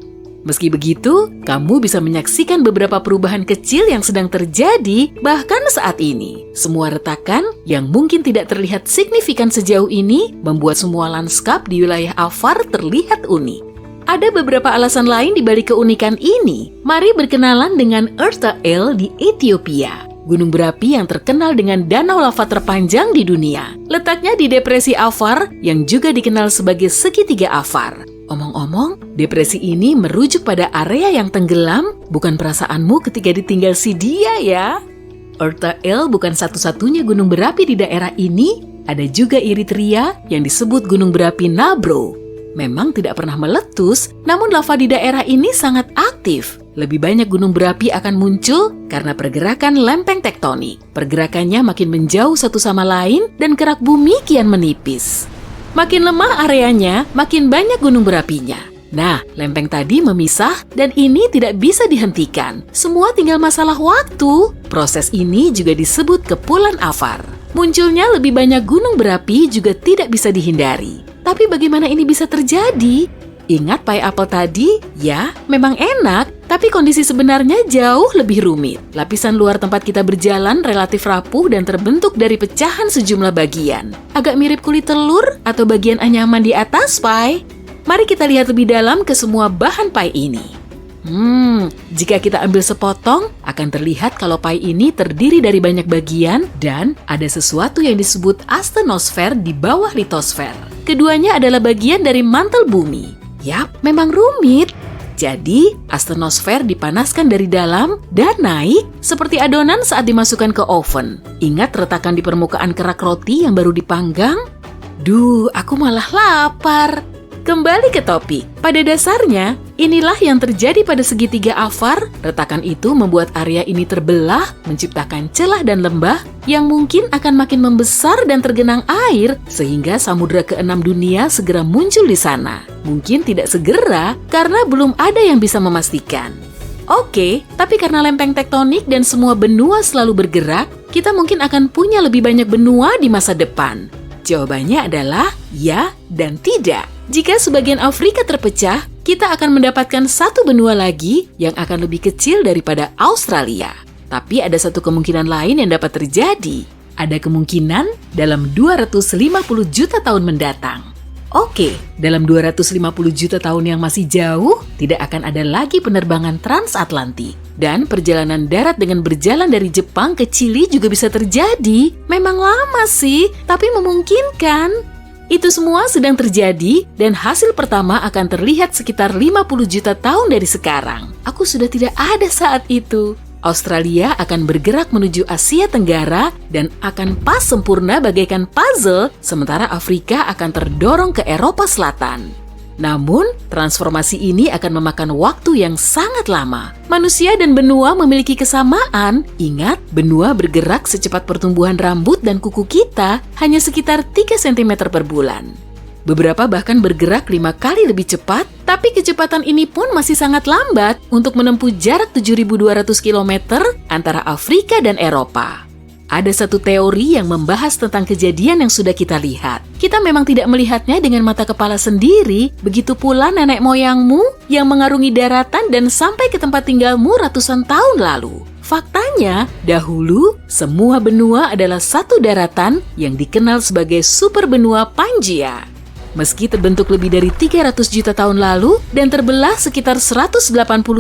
Meski begitu, kamu bisa menyaksikan beberapa perubahan kecil yang sedang terjadi bahkan saat ini. Semua retakan yang mungkin tidak terlihat signifikan sejauh ini membuat semua lanskap di wilayah Afar terlihat unik. Ada beberapa alasan lain di balik keunikan ini. Mari berkenalan dengan Erta El di Ethiopia. Gunung berapi yang terkenal dengan danau lava terpanjang di dunia. Letaknya di depresi Afar yang juga dikenal sebagai segitiga Afar. Omong-omong, depresi ini merujuk pada area yang tenggelam, bukan perasaanmu ketika ditinggal si dia ya. Erta El bukan satu-satunya gunung berapi di daerah ini, ada juga Eritrea yang disebut gunung berapi Nabro. Memang tidak pernah meletus, namun lava di daerah ini sangat aktif. Lebih banyak gunung berapi akan muncul karena pergerakan lempeng tektonik. Pergerakannya makin menjauh satu sama lain dan kerak bumi kian menipis. Makin lemah areanya, makin banyak gunung berapinya. Nah, lempeng tadi memisah dan ini tidak bisa dihentikan. Semua tinggal masalah waktu. Proses ini juga disebut kepulan Afar. Munculnya lebih banyak gunung berapi juga tidak bisa dihindari. Tapi bagaimana ini bisa terjadi? Ingat pie apple tadi? Ya, memang enak, tapi kondisi sebenarnya jauh lebih rumit. Lapisan luar tempat kita berjalan relatif rapuh dan terbentuk dari pecahan sejumlah bagian. Agak mirip kulit telur atau bagian anyaman di atas pie. Mari kita lihat lebih dalam ke semua bahan pie ini. Jika kita ambil sepotong, akan terlihat kalau pie ini terdiri dari banyak bagian dan ada sesuatu yang disebut astenosfer di bawah litosfer. Keduanya adalah bagian dari mantel bumi. Yap, memang rumit. Jadi, astenosfer dipanaskan dari dalam dan naik seperti adonan saat dimasukkan ke oven. Ingat retakan di permukaan kerak roti yang baru dipanggang? Duh, aku malah lapar. Kembali ke topik. Pada dasarnya, inilah yang terjadi pada segitiga Afar. Retakan itu membuat area ini terbelah, menciptakan celah dan lembah yang mungkin akan makin membesar dan tergenang air, sehingga samudra ke-6 dunia segera muncul di sana. Mungkin tidak segera, karena belum ada yang bisa memastikan. Oke, tapi karena lempeng tektonik dan semua benua selalu bergerak, kita mungkin akan punya lebih banyak benua di masa depan. Jawabannya adalah ya dan tidak. Jika sebagian Afrika terpecah, kita akan mendapatkan satu benua lagi yang akan lebih kecil daripada Australia. Tapi ada satu kemungkinan lain yang dapat terjadi. Ada kemungkinan dalam 250 juta tahun mendatang. Oke, dalam 250 juta tahun yang masih jauh, tidak akan ada lagi penerbangan transatlantik. Dan perjalanan darat dengan berjalan dari Jepang ke Chili juga bisa terjadi. Memang lama sih, tapi memungkinkan. Itu semua sedang terjadi dan hasil pertama akan terlihat sekitar 50 juta tahun dari sekarang. Aku sudah tidak ada saat itu. Australia akan bergerak menuju Asia Tenggara dan akan pas sempurna bagaikan puzzle, sementara Afrika akan terdorong ke Eropa Selatan. Namun, transformasi ini akan memakan waktu yang sangat lama. Manusia dan benua memiliki kesamaan. Ingat, benua bergerak secepat pertumbuhan rambut dan kuku kita hanya sekitar 3 cm per bulan. Beberapa bahkan bergerak 5 kali lebih cepat, tapi kecepatan ini pun masih sangat lambat untuk menempuh jarak 7.200 km antara Afrika dan Eropa. Ada satu teori yang membahas tentang kejadian yang sudah kita lihat. Kita memang tidak melihatnya dengan mata kepala sendiri, begitu pula nenek moyangmu yang mengarungi daratan dan sampai ke tempat tinggalmu ratusan tahun lalu. Faktanya, dahulu semua benua adalah satu daratan yang dikenal sebagai super benua Pangaea. Meski terbentuk lebih dari 300 juta tahun lalu dan terbelah sekitar 180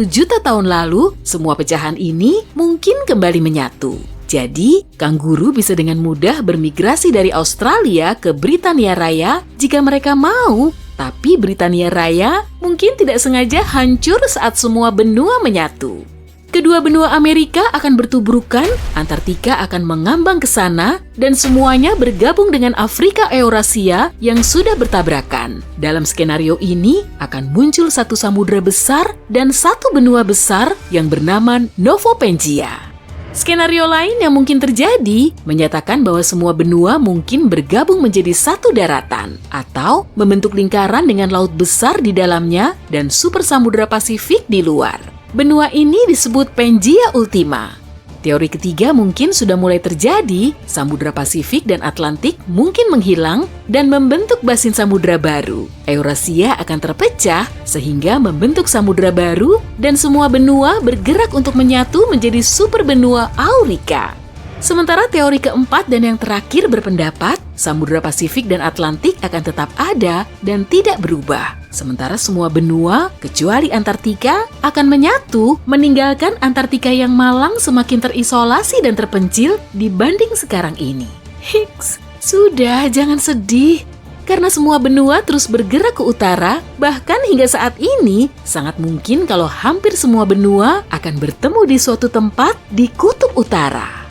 juta tahun lalu, semua pecahan ini mungkin kembali menyatu. Jadi, kanguru bisa dengan mudah bermigrasi dari Australia ke Britania Raya jika mereka mau. Tapi Britania Raya mungkin tidak sengaja hancur saat semua benua menyatu. Kedua benua Amerika akan bertubrukan, Antartika akan mengambang ke sana, dan semuanya bergabung dengan Afrika Eurasia yang sudah bertabrakan. Dalam skenario ini, akan muncul satu samudra besar dan satu benua besar yang bernama Novo Pangaea. Skenario lain yang mungkin terjadi menyatakan bahwa semua benua mungkin bergabung menjadi satu daratan atau membentuk lingkaran dengan laut besar di dalamnya dan super samudra Pasifik di luar. Benua ini disebut Pangaea Ultima. Teori ketiga mungkin sudah mulai terjadi, Samudra Pasifik dan Atlantik mungkin menghilang dan membentuk basin samudra baru. Eurasia akan terpecah sehingga membentuk samudra baru dan semua benua bergerak untuk menyatu menjadi super benua Aurika. Sementara teori keempat dan yang terakhir berpendapat, Samudra Pasifik dan Atlantik akan tetap ada dan tidak berubah. Sementara semua benua, kecuali Antartika, akan menyatu, meninggalkan Antartika yang malang semakin terisolasi dan terpencil dibanding sekarang ini. Hiks, sudah jangan sedih. Karena semua benua terus bergerak ke utara, bahkan hingga saat ini, sangat mungkin kalau hampir semua benua akan bertemu di suatu tempat di kutub utara.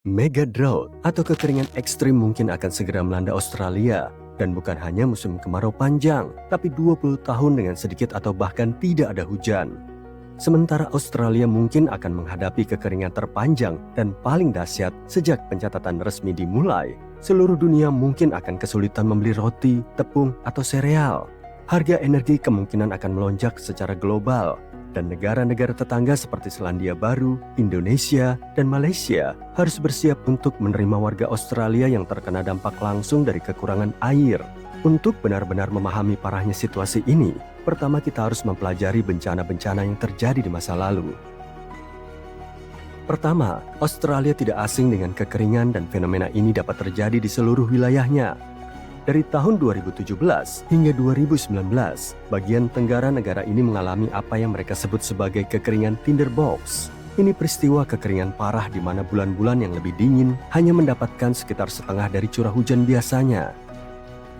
Mega drought atau kekeringan ekstrim mungkin akan segera melanda Australia. Dan bukan hanya musim kemarau panjang, tapi 20 tahun dengan sedikit atau bahkan tidak ada hujan. Sementara Australia mungkin akan menghadapi kekeringan terpanjang dan paling dahsyat sejak pencatatan resmi dimulai. Seluruh dunia mungkin akan kesulitan membeli roti, tepung, atau sereal. Harga energi kemungkinan akan melonjak secara global. Dan negara-negara tetangga seperti Selandia Baru, Indonesia, dan Malaysia harus bersiap untuk menerima warga Australia yang terkena dampak langsung dari kekurangan air. Untuk benar-benar memahami parahnya situasi ini, pertama kita harus mempelajari bencana-bencana yang terjadi di masa lalu. Pertama, Australia tidak asing dengan kekeringan dan fenomena ini dapat terjadi di seluruh wilayahnya. Dari tahun 2017 hingga 2019, bagian tenggara negara ini mengalami apa yang mereka sebut sebagai kekeringan tinderbox. Ini peristiwa kekeringan parah di mana bulan-bulan yang lebih dingin hanya mendapatkan sekitar setengah dari curah hujan biasanya.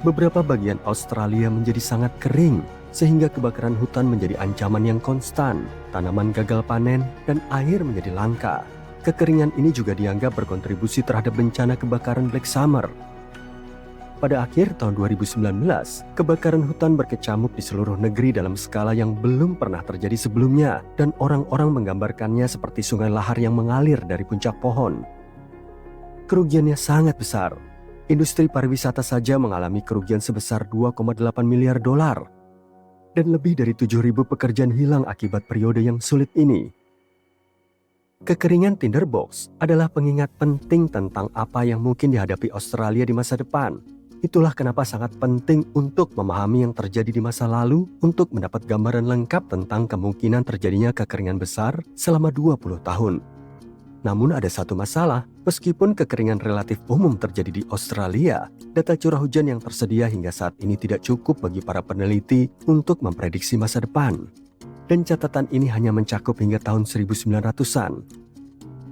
Beberapa bagian Australia menjadi sangat kering, sehingga kebakaran hutan menjadi ancaman yang konstan, tanaman gagal panen, dan air menjadi langka. Kekeringan ini juga dianggap berkontribusi terhadap bencana kebakaran Black Summer. Pada akhir tahun 2019, kebakaran hutan berkecamuk di seluruh negeri dalam skala yang belum pernah terjadi sebelumnya, dan orang-orang menggambarkannya seperti sungai lahar yang mengalir dari puncak pohon. Kerugiannya sangat besar. Industri pariwisata saja mengalami kerugian sebesar 2,8 miliar dolar, dan lebih dari 7.000 pekerjaan hilang akibat periode yang sulit ini. Kekeringan tinderbox adalah pengingat penting tentang apa yang mungkin dihadapi Australia di masa depan. Itulah kenapa sangat penting untuk memahami yang terjadi di masa lalu untuk mendapat gambaran lengkap tentang kemungkinan terjadinya kekeringan besar selama 20 tahun. Namun ada satu masalah, meskipun kekeringan relatif umum terjadi di Australia, data curah hujan yang tersedia hingga saat ini tidak cukup bagi para peneliti untuk memprediksi masa depan. Dan catatan ini hanya mencakup hingga tahun 1900-an.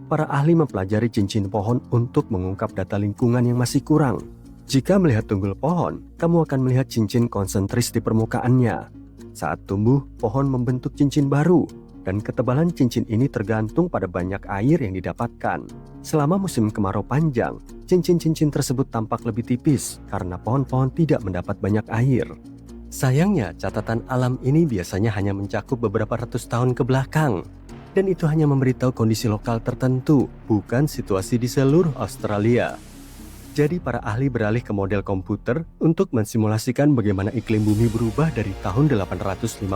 Para ahli mempelajari cincin pohon untuk mengungkap data lingkungan yang masih kurang. Jika melihat tunggul pohon, kamu akan melihat cincin konsentris di permukaannya. Saat tumbuh, pohon membentuk cincin baru, dan ketebalan cincin ini tergantung pada banyak air yang didapatkan. Selama musim kemarau panjang, cincin-cincin tersebut tampak lebih tipis karena pohon-pohon tidak mendapat banyak air. Sayangnya, catatan alam ini biasanya hanya mencakup beberapa ratus tahun ke belakang. Dan itu hanya memberitahu kondisi lokal tertentu, bukan situasi di seluruh Australia. Jadi para ahli beralih ke model komputer untuk mensimulasikan bagaimana iklim bumi berubah dari tahun 850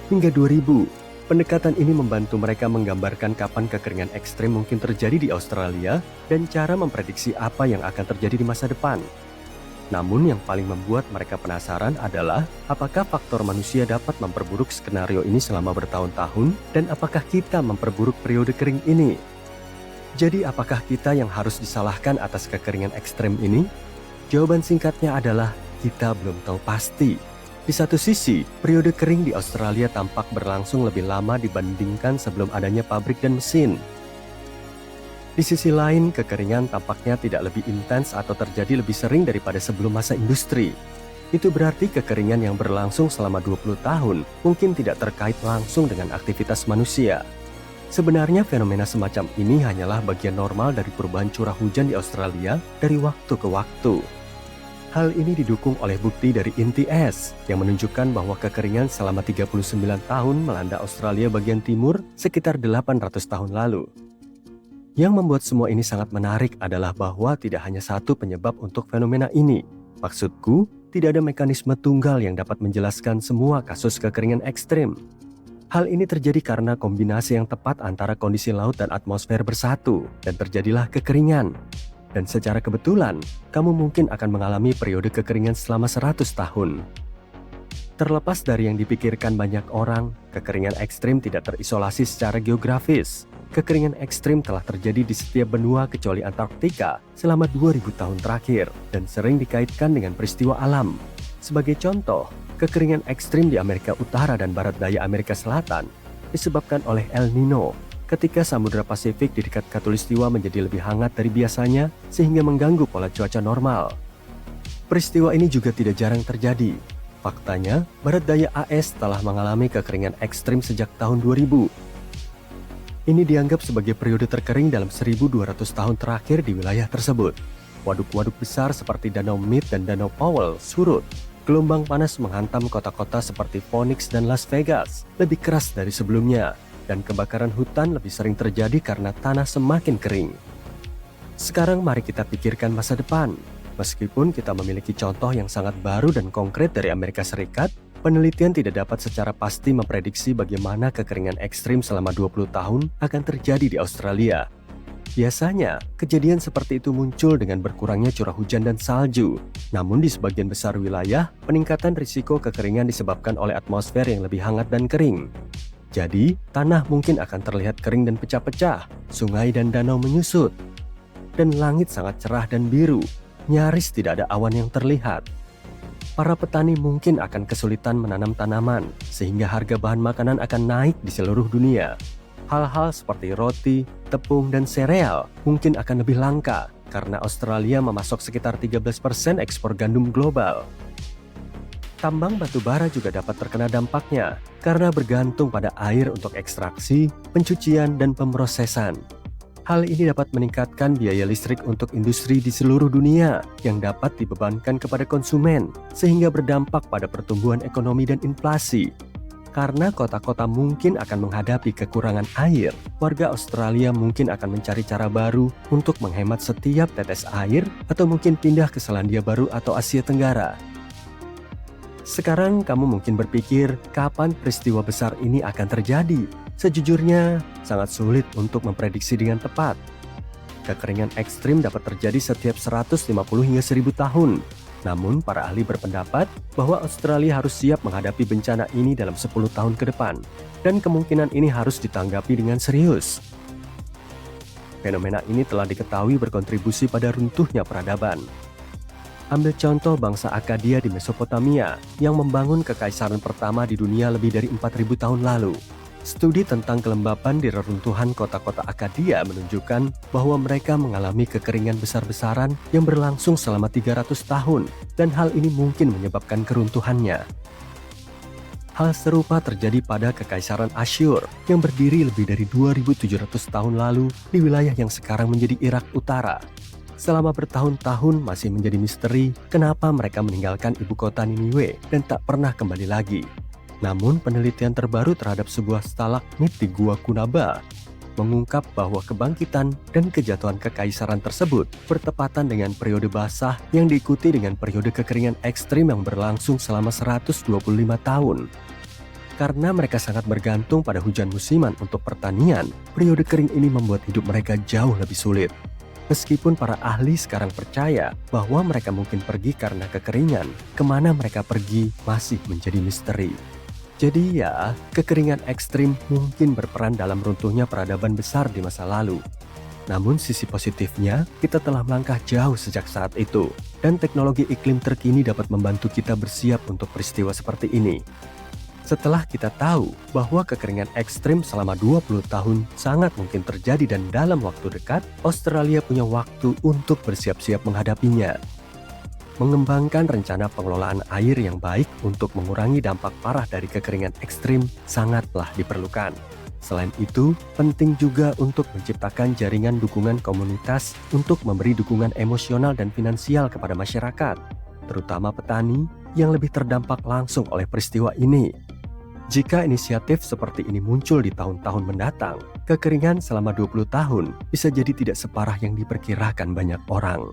hingga 2000. Pendekatan ini membantu mereka menggambarkan kapan kekeringan ekstrem mungkin terjadi di Australia dan cara memprediksi apa yang akan terjadi di masa depan. Namun yang paling membuat mereka penasaran adalah apakah faktor manusia dapat memperburuk skenario ini selama bertahun-tahun dan apakah kita memperburuk periode kering ini. Jadi apakah kita yang harus disalahkan atas kekeringan ekstrem ini? Jawaban singkatnya adalah kita belum tahu pasti. Di satu sisi, periode kering di Australia tampak berlangsung lebih lama dibandingkan sebelum adanya pabrik dan mesin. Di sisi lain, kekeringan tampaknya tidak lebih intens atau terjadi lebih sering daripada sebelum masa industri. Itu berarti kekeringan yang berlangsung selama 20 tahun mungkin tidak terkait langsung dengan aktivitas manusia. Sebenarnya fenomena semacam ini hanyalah bagian normal dari perubahan curah hujan di Australia dari waktu ke waktu. Hal ini didukung oleh bukti dari inti es yang menunjukkan bahwa kekeringan selama 39 tahun melanda Australia bagian timur sekitar 800 tahun lalu. Yang membuat semua ini sangat menarik adalah bahwa tidak hanya satu penyebab untuk fenomena ini. Maksudku, tidak ada mekanisme tunggal yang dapat menjelaskan semua kasus kekeringan ekstrem. Hal ini terjadi karena kombinasi yang tepat antara kondisi laut dan atmosfer bersatu, dan terjadilah kekeringan. Dan secara kebetulan, kamu mungkin akan mengalami periode kekeringan selama 100 tahun. Terlepas dari yang dipikirkan banyak orang, kekeringan ekstrem tidak terisolasi secara geografis. Kekeringan ekstrem telah terjadi di setiap benua kecuali Antarktika selama 2000 tahun terakhir dan sering dikaitkan dengan peristiwa alam. Sebagai contoh, kekeringan ekstrem di Amerika Utara dan Barat Daya Amerika Selatan disebabkan oleh El Nino ketika Samudra Pasifik di dekat Khatulistiwa menjadi lebih hangat dari biasanya sehingga mengganggu pola cuaca normal. Peristiwa ini juga tidak jarang terjadi. Faktanya, Barat Daya AS telah mengalami kekeringan ekstrem sejak tahun 2000. Ini dianggap sebagai periode terkering dalam 1200 tahun terakhir di wilayah tersebut. Waduk-waduk besar seperti Danau Mead dan Danau Powell surut. Gelombang panas menghantam kota-kota seperti Phoenix dan Las Vegas lebih keras dari sebelumnya. Dan kebakaran hutan lebih sering terjadi karena tanah semakin kering. Sekarang mari kita pikirkan masa depan. Meskipun kita memiliki contoh yang sangat baru dan konkret dari Amerika Serikat, penelitian tidak dapat secara pasti memprediksi bagaimana kekeringan ekstrim selama 20 tahun akan terjadi di Australia. Biasanya, kejadian seperti itu muncul dengan berkurangnya curah hujan dan salju. Namun di sebagian besar wilayah, peningkatan risiko kekeringan disebabkan oleh atmosfer yang lebih hangat dan kering. Jadi, tanah mungkin akan terlihat kering dan pecah-pecah, sungai dan danau menyusut. Dan langit sangat cerah dan biru, nyaris tidak ada awan yang terlihat. Para petani mungkin akan kesulitan menanam tanaman, sehingga harga bahan makanan akan naik di seluruh dunia. Hal-hal seperti roti, tepung, dan sereal mungkin akan lebih langka, karena Australia memasok sekitar 13% ekspor gandum global. Tambang batu bara juga dapat terkena dampaknya, karena bergantung pada air untuk ekstraksi, pencucian, dan pemrosesan. Hal ini dapat meningkatkan biaya listrik untuk industri di seluruh dunia yang dapat dibebankan kepada konsumen, sehingga berdampak pada pertumbuhan ekonomi dan inflasi. Karena kota-kota mungkin akan menghadapi kekurangan air, warga Australia mungkin akan mencari cara baru untuk menghemat setiap tetes air atau mungkin pindah ke Selandia Baru atau Asia Tenggara. Sekarang kamu mungkin berpikir, kapan peristiwa besar ini akan terjadi? Sejujurnya, sangat sulit untuk memprediksi dengan tepat. Kekeringan ekstrim dapat terjadi setiap 150 hingga 1000 tahun. Namun, para ahli berpendapat bahwa Australia harus siap menghadapi bencana ini dalam 10 tahun ke depan. Dan kemungkinan ini harus ditanggapi dengan serius. Fenomena ini telah diketahui berkontribusi pada runtuhnya peradaban. Ambil contoh bangsa Akkadia di Mesopotamia yang membangun kekaisaran pertama di dunia lebih dari 4000 tahun lalu. Studi tentang kelembapan di reruntuhan kota-kota Akkadia menunjukkan bahwa mereka mengalami kekeringan besar-besaran yang berlangsung selama 300 tahun dan hal ini mungkin menyebabkan keruntuhannya. Hal serupa terjadi pada Kekaisaran Asyur yang berdiri lebih dari 2700 tahun lalu di wilayah yang sekarang menjadi Irak Utara. selama bertahun-tahun masih menjadi misteri kenapa mereka meninggalkan ibu kota Niniwe dan tak pernah kembali lagi. Namun penelitian terbaru terhadap sebuah stalagmit di Gua Kunaba mengungkap bahwa kebangkitan dan kejatuhan kekaisaran tersebut bertepatan dengan periode basah yang diikuti dengan periode kekeringan ekstrim yang berlangsung selama 125 tahun. Karena mereka sangat bergantung pada hujan musiman untuk pertanian, periode kering ini membuat hidup mereka jauh lebih sulit. Meskipun para ahli sekarang percaya bahwa mereka mungkin pergi karena kekeringan, kemana mereka pergi masih menjadi misteri. Jadi ya, kekeringan ekstrim mungkin berperan dalam runtuhnya peradaban besar di masa lalu. Namun sisi positifnya, kita telah melangkah jauh sejak saat itu, dan teknologi iklim terkini dapat membantu kita bersiap untuk peristiwa seperti ini. Setelah kita tahu bahwa kekeringan ekstrim selama 20 tahun sangat mungkin terjadi dan dalam waktu dekat, Australia punya waktu untuk bersiap-siap menghadapinya. Mengembangkan rencana pengelolaan air yang baik untuk mengurangi dampak parah dari kekeringan ekstrim sangatlah diperlukan. Selain itu, penting juga untuk menciptakan jaringan dukungan komunitas untuk memberi dukungan emosional dan finansial kepada masyarakat, terutama petani yang lebih terdampak langsung oleh peristiwa ini. Jika inisiatif seperti ini muncul di tahun-tahun mendatang, kekeringan selama 20 tahun bisa jadi tidak separah yang diperkirakan banyak orang.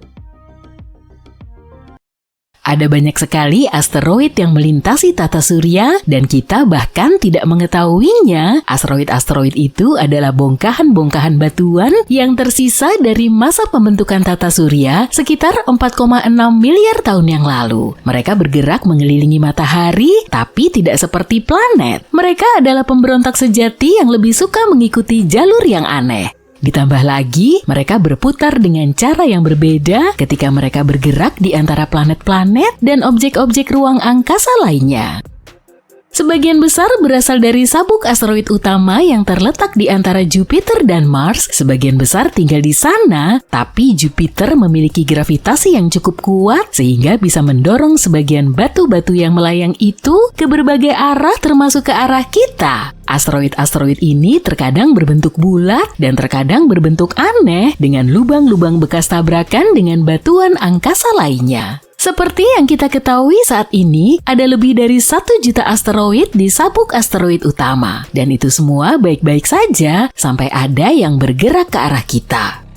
Ada banyak sekali asteroid yang melintasi tata surya dan kita bahkan tidak mengetahuinya. Asteroid-asteroid itu adalah bongkahan-bongkahan batuan yang tersisa dari masa pembentukan tata surya sekitar 4,6 miliar tahun yang lalu. Mereka bergerak mengelilingi matahari, tapi tidak seperti planet. Mereka adalah pemberontak sejati yang lebih suka mengikuti jalur yang aneh. Ditambah lagi, mereka berputar dengan cara yang berbeda ketika mereka bergerak di antara planet-planet dan objek-objek ruang angkasa lainnya. Sebagian besar berasal dari sabuk asteroid utama yang terletak di antara Jupiter dan Mars. Sebagian besar tinggal di sana, tapi Jupiter memiliki gravitasi yang cukup kuat sehingga bisa mendorong sebagian batu-batu yang melayang itu ke berbagai arah termasuk ke arah kita. Asteroid-asteroid ini terkadang berbentuk bulat dan terkadang berbentuk aneh dengan lubang-lubang bekas tabrakan dengan batuan angkasa lainnya. Seperti yang kita ketahui saat ini, ada lebih dari 1 juta asteroid di sabuk asteroid utama. Dan itu semua baik-baik saja sampai ada yang bergerak ke arah kita.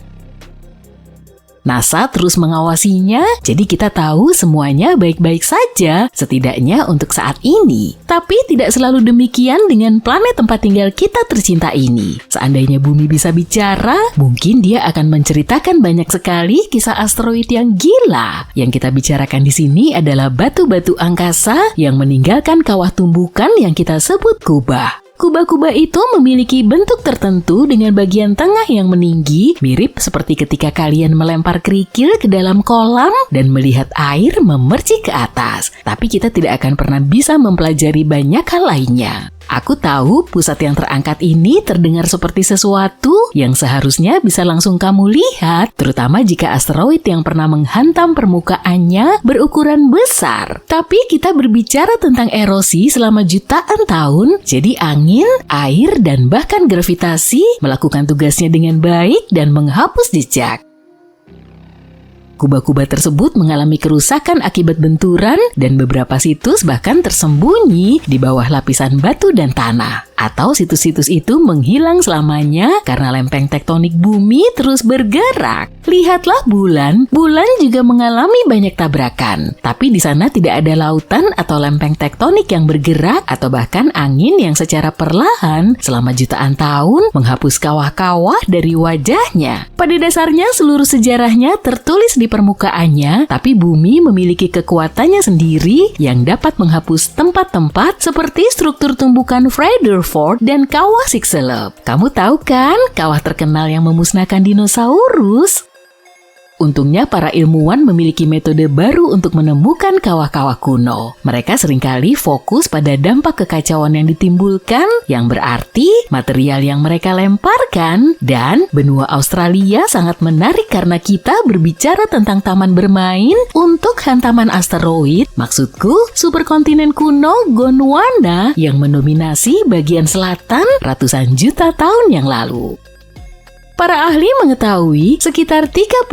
NASA terus mengawasinya, jadi kita tahu semuanya baik-baik saja, setidaknya untuk saat ini. Tapi tidak selalu demikian dengan planet tempat tinggal kita tercinta ini. Seandainya bumi bisa bicara, mungkin dia akan menceritakan banyak sekali kisah asteroid yang gila. Yang kita bicarakan di sini adalah batu-batu angkasa yang meninggalkan kawah tumbukan yang kita sebut kubah. Kubah-kubah itu memiliki bentuk tertentu dengan bagian tengah yang meninggi, mirip seperti ketika kalian melempar kerikil ke dalam kolam dan melihat air memercik ke atas. Tapi kita tidak akan pernah bisa mempelajari banyak hal lainnya. Aku tahu pusat yang terangkat ini terdengar seperti sesuatu yang seharusnya bisa langsung kamu lihat, terutama jika asteroid yang pernah menghantam permukaannya berukuran besar. Tapi kita berbicara tentang erosi selama jutaan tahun, jadi angin, air, dan bahkan gravitasi melakukan tugasnya dengan baik dan menghapus jejak. Kubah-kubah tersebut mengalami kerusakan akibat benturan dan beberapa situs bahkan tersembunyi di bawah lapisan batu dan tanah. Atau situs-situs itu menghilang selamanya karena lempeng tektonik bumi terus bergerak. Lihatlah bulan juga mengalami banyak tabrakan. Tapi di sana tidak ada lautan atau lempeng tektonik yang bergerak atau bahkan angin yang secara perlahan selama jutaan tahun menghapus kawah-kawah dari wajahnya. Pada dasarnya seluruh sejarahnya tertulis di permukaannya, tapi bumi memiliki kekuatannya sendiri yang dapat menghapus tempat-tempat seperti struktur tumbukan Frederick dan kawah Chicxulub. Kamu tahu kan kawah terkenal yang memusnahkan dinosaurus? Untungnya para ilmuwan memiliki metode baru untuk menemukan kawah-kawah kuno. Mereka seringkali fokus pada dampak kekacauan yang ditimbulkan, yang berarti material yang mereka lemparkan, dan benua Australia sangat menarik karena kita berbicara tentang taman bermain untuk hantaman asteroid, maksudku superkontinen kuno Gondwana yang mendominasi bagian selatan ratusan juta tahun yang lalu. Para ahli mengetahui sekitar 38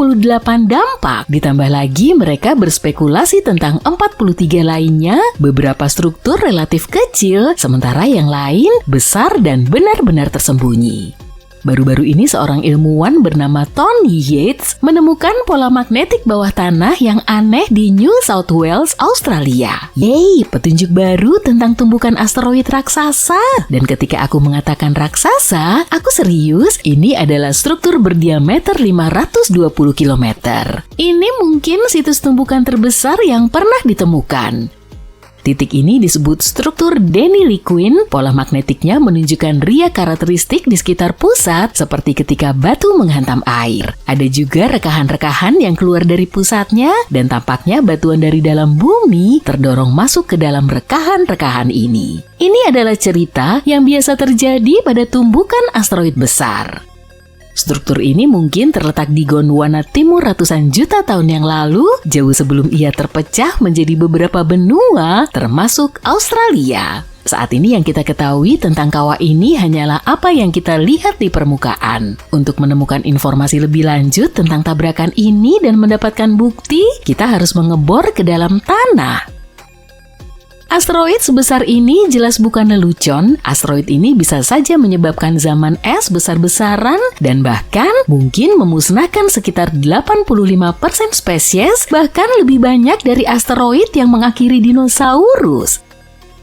dampak, ditambah lagi mereka berspekulasi tentang 43 lainnya, beberapa struktur relatif kecil, sementara yang lain besar dan benar-benar tersembunyi. Baru-baru ini seorang ilmuwan bernama Tony Yates menemukan pola magnetik bawah tanah yang aneh di New South Wales, Australia. Yeay, petunjuk baru tentang tumbukan asteroid raksasa. Dan ketika aku mengatakan raksasa, aku serius, ini adalah struktur berdiameter 520 km. Ini mungkin situs tumbukan terbesar yang pernah ditemukan. Titik ini disebut struktur Deniliquin. Pola magnetiknya menunjukkan ria karakteristik di sekitar pusat seperti ketika batu menghantam air. Ada juga rekahan-rekahan yang keluar dari pusatnya dan tampaknya batuan dari dalam bumi terdorong masuk ke dalam rekahan-rekahan ini. Ini adalah cerita yang biasa terjadi pada tumbukan asteroid besar. Struktur ini mungkin terletak di Gondwana Timur ratusan juta tahun yang lalu, jauh sebelum ia terpecah menjadi beberapa benua, termasuk Australia. Saat ini yang kita ketahui tentang kawah ini hanyalah apa yang kita lihat di permukaan. Untuk menemukan informasi lebih lanjut tentang tabrakan ini dan mendapatkan bukti, kita harus mengebor ke dalam tanah. Asteroid sebesar ini jelas bukan lelucon. Asteroid ini bisa saja menyebabkan zaman es besar-besaran dan bahkan mungkin memusnahkan sekitar 85% spesies, bahkan lebih banyak dari asteroid yang mengakhiri dinosaurus.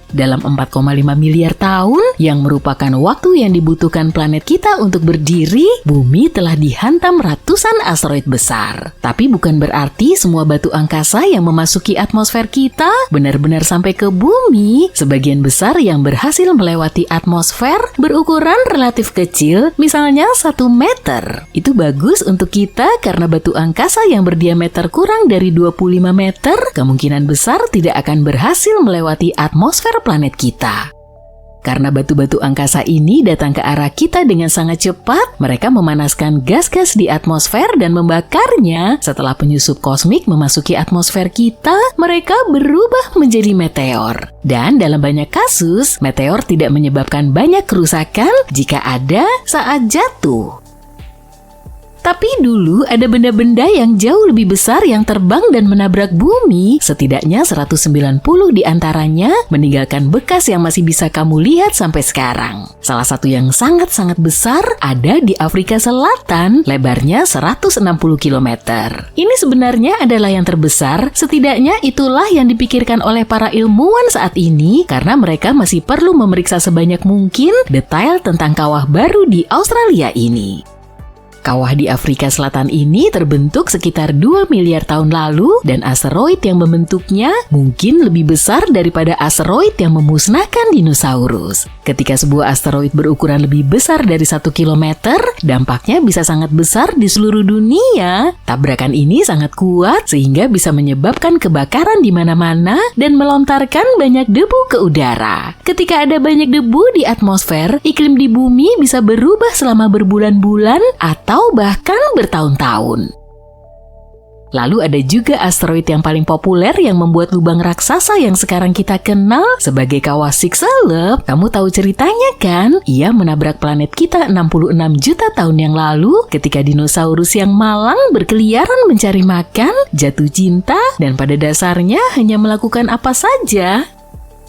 Dalam 4,5 miliar tahun, yang merupakan waktu yang dibutuhkan planet kita untuk berdiri, bumi telah dihantam ratusan asteroid besar. Tapi bukan berarti semua batu angkasa yang memasuki atmosfer kita benar-benar sampai ke bumi. Sebagian besar yang berhasil melewati atmosfer berukuran relatif kecil, misalnya 1 meter. Itu bagus untuk kita karena batu angkasa yang berdiameter kurang dari 25 meter kemungkinan besar tidak akan berhasil melewati atmosfer planet kita. Karena batu-batu angkasa ini datang ke arah kita dengan sangat cepat, mereka memanaskan gas-gas di atmosfer dan membakarnya. Setelah penyusup kosmik memasuki atmosfer kita, mereka berubah menjadi meteor. Dan dalam banyak kasus, meteor tidak menyebabkan banyak kerusakan jika ada saat jatuh. Tapi dulu ada benda-benda yang jauh lebih besar yang terbang dan menabrak bumi, setidaknya 190 di antaranya meninggalkan bekas yang masih bisa kamu lihat sampai sekarang. Salah satu yang sangat-sangat besar ada di Afrika Selatan, lebarnya 160 km. Ini sebenarnya adalah yang terbesar, setidaknya itulah yang dipikirkan oleh para ilmuwan saat ini karena mereka masih perlu memeriksa sebanyak mungkin detail tentang kawah baru di Australia ini. Kawah di Afrika Selatan ini terbentuk sekitar 2 miliar tahun lalu dan asteroid yang membentuknya mungkin lebih besar daripada asteroid yang memusnahkan dinosaurus. Ketika sebuah asteroid berukuran lebih besar dari 1 kilometer, dampaknya bisa sangat besar di seluruh dunia. Tabrakan ini sangat kuat sehingga bisa menyebabkan kebakaran di mana-mana dan melontarkan banyak debu ke udara. Ketika ada banyak debu di atmosfer, iklim di bumi bisa berubah selama berbulan-bulan atau bahkan bertahun-tahun. Lalu ada juga asteroid yang paling populer yang membuat lubang raksasa yang sekarang kita kenal sebagai kawah Chicxulub. Kamu tahu ceritanya kan? Ia menabrak planet kita 66 juta tahun yang lalu ketika dinosaurus yang malang berkeliaran mencari makan, jatuh cinta, dan pada dasarnya hanya melakukan apa saja.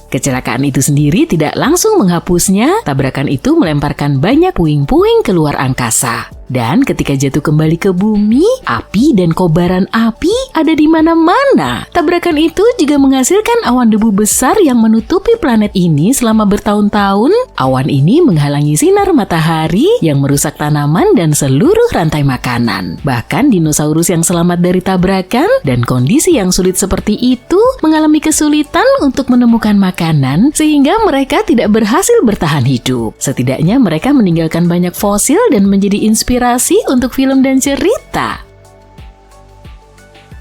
Kecelakaan itu sendiri tidak langsung menghapusnya. Tabrakan itu melemparkan banyak puing-puing keluar angkasa. Dan ketika jatuh kembali ke bumi, api dan kobaran api ada di mana-mana. Tabrakan itu juga menghasilkan awan debu besar yang menutupi planet ini selama bertahun-tahun. Awan ini menghalangi sinar matahari yang merusak tanaman dan seluruh rantai makanan. Bahkan dinosaurus yang selamat dari tabrakan dan kondisi yang sulit seperti itu mengalami kesulitan untuk menemukan makanan sehingga mereka tidak berhasil bertahan hidup. Setidaknya mereka meninggalkan banyak fosil dan menjadi inspirasi untuk film dan cerita.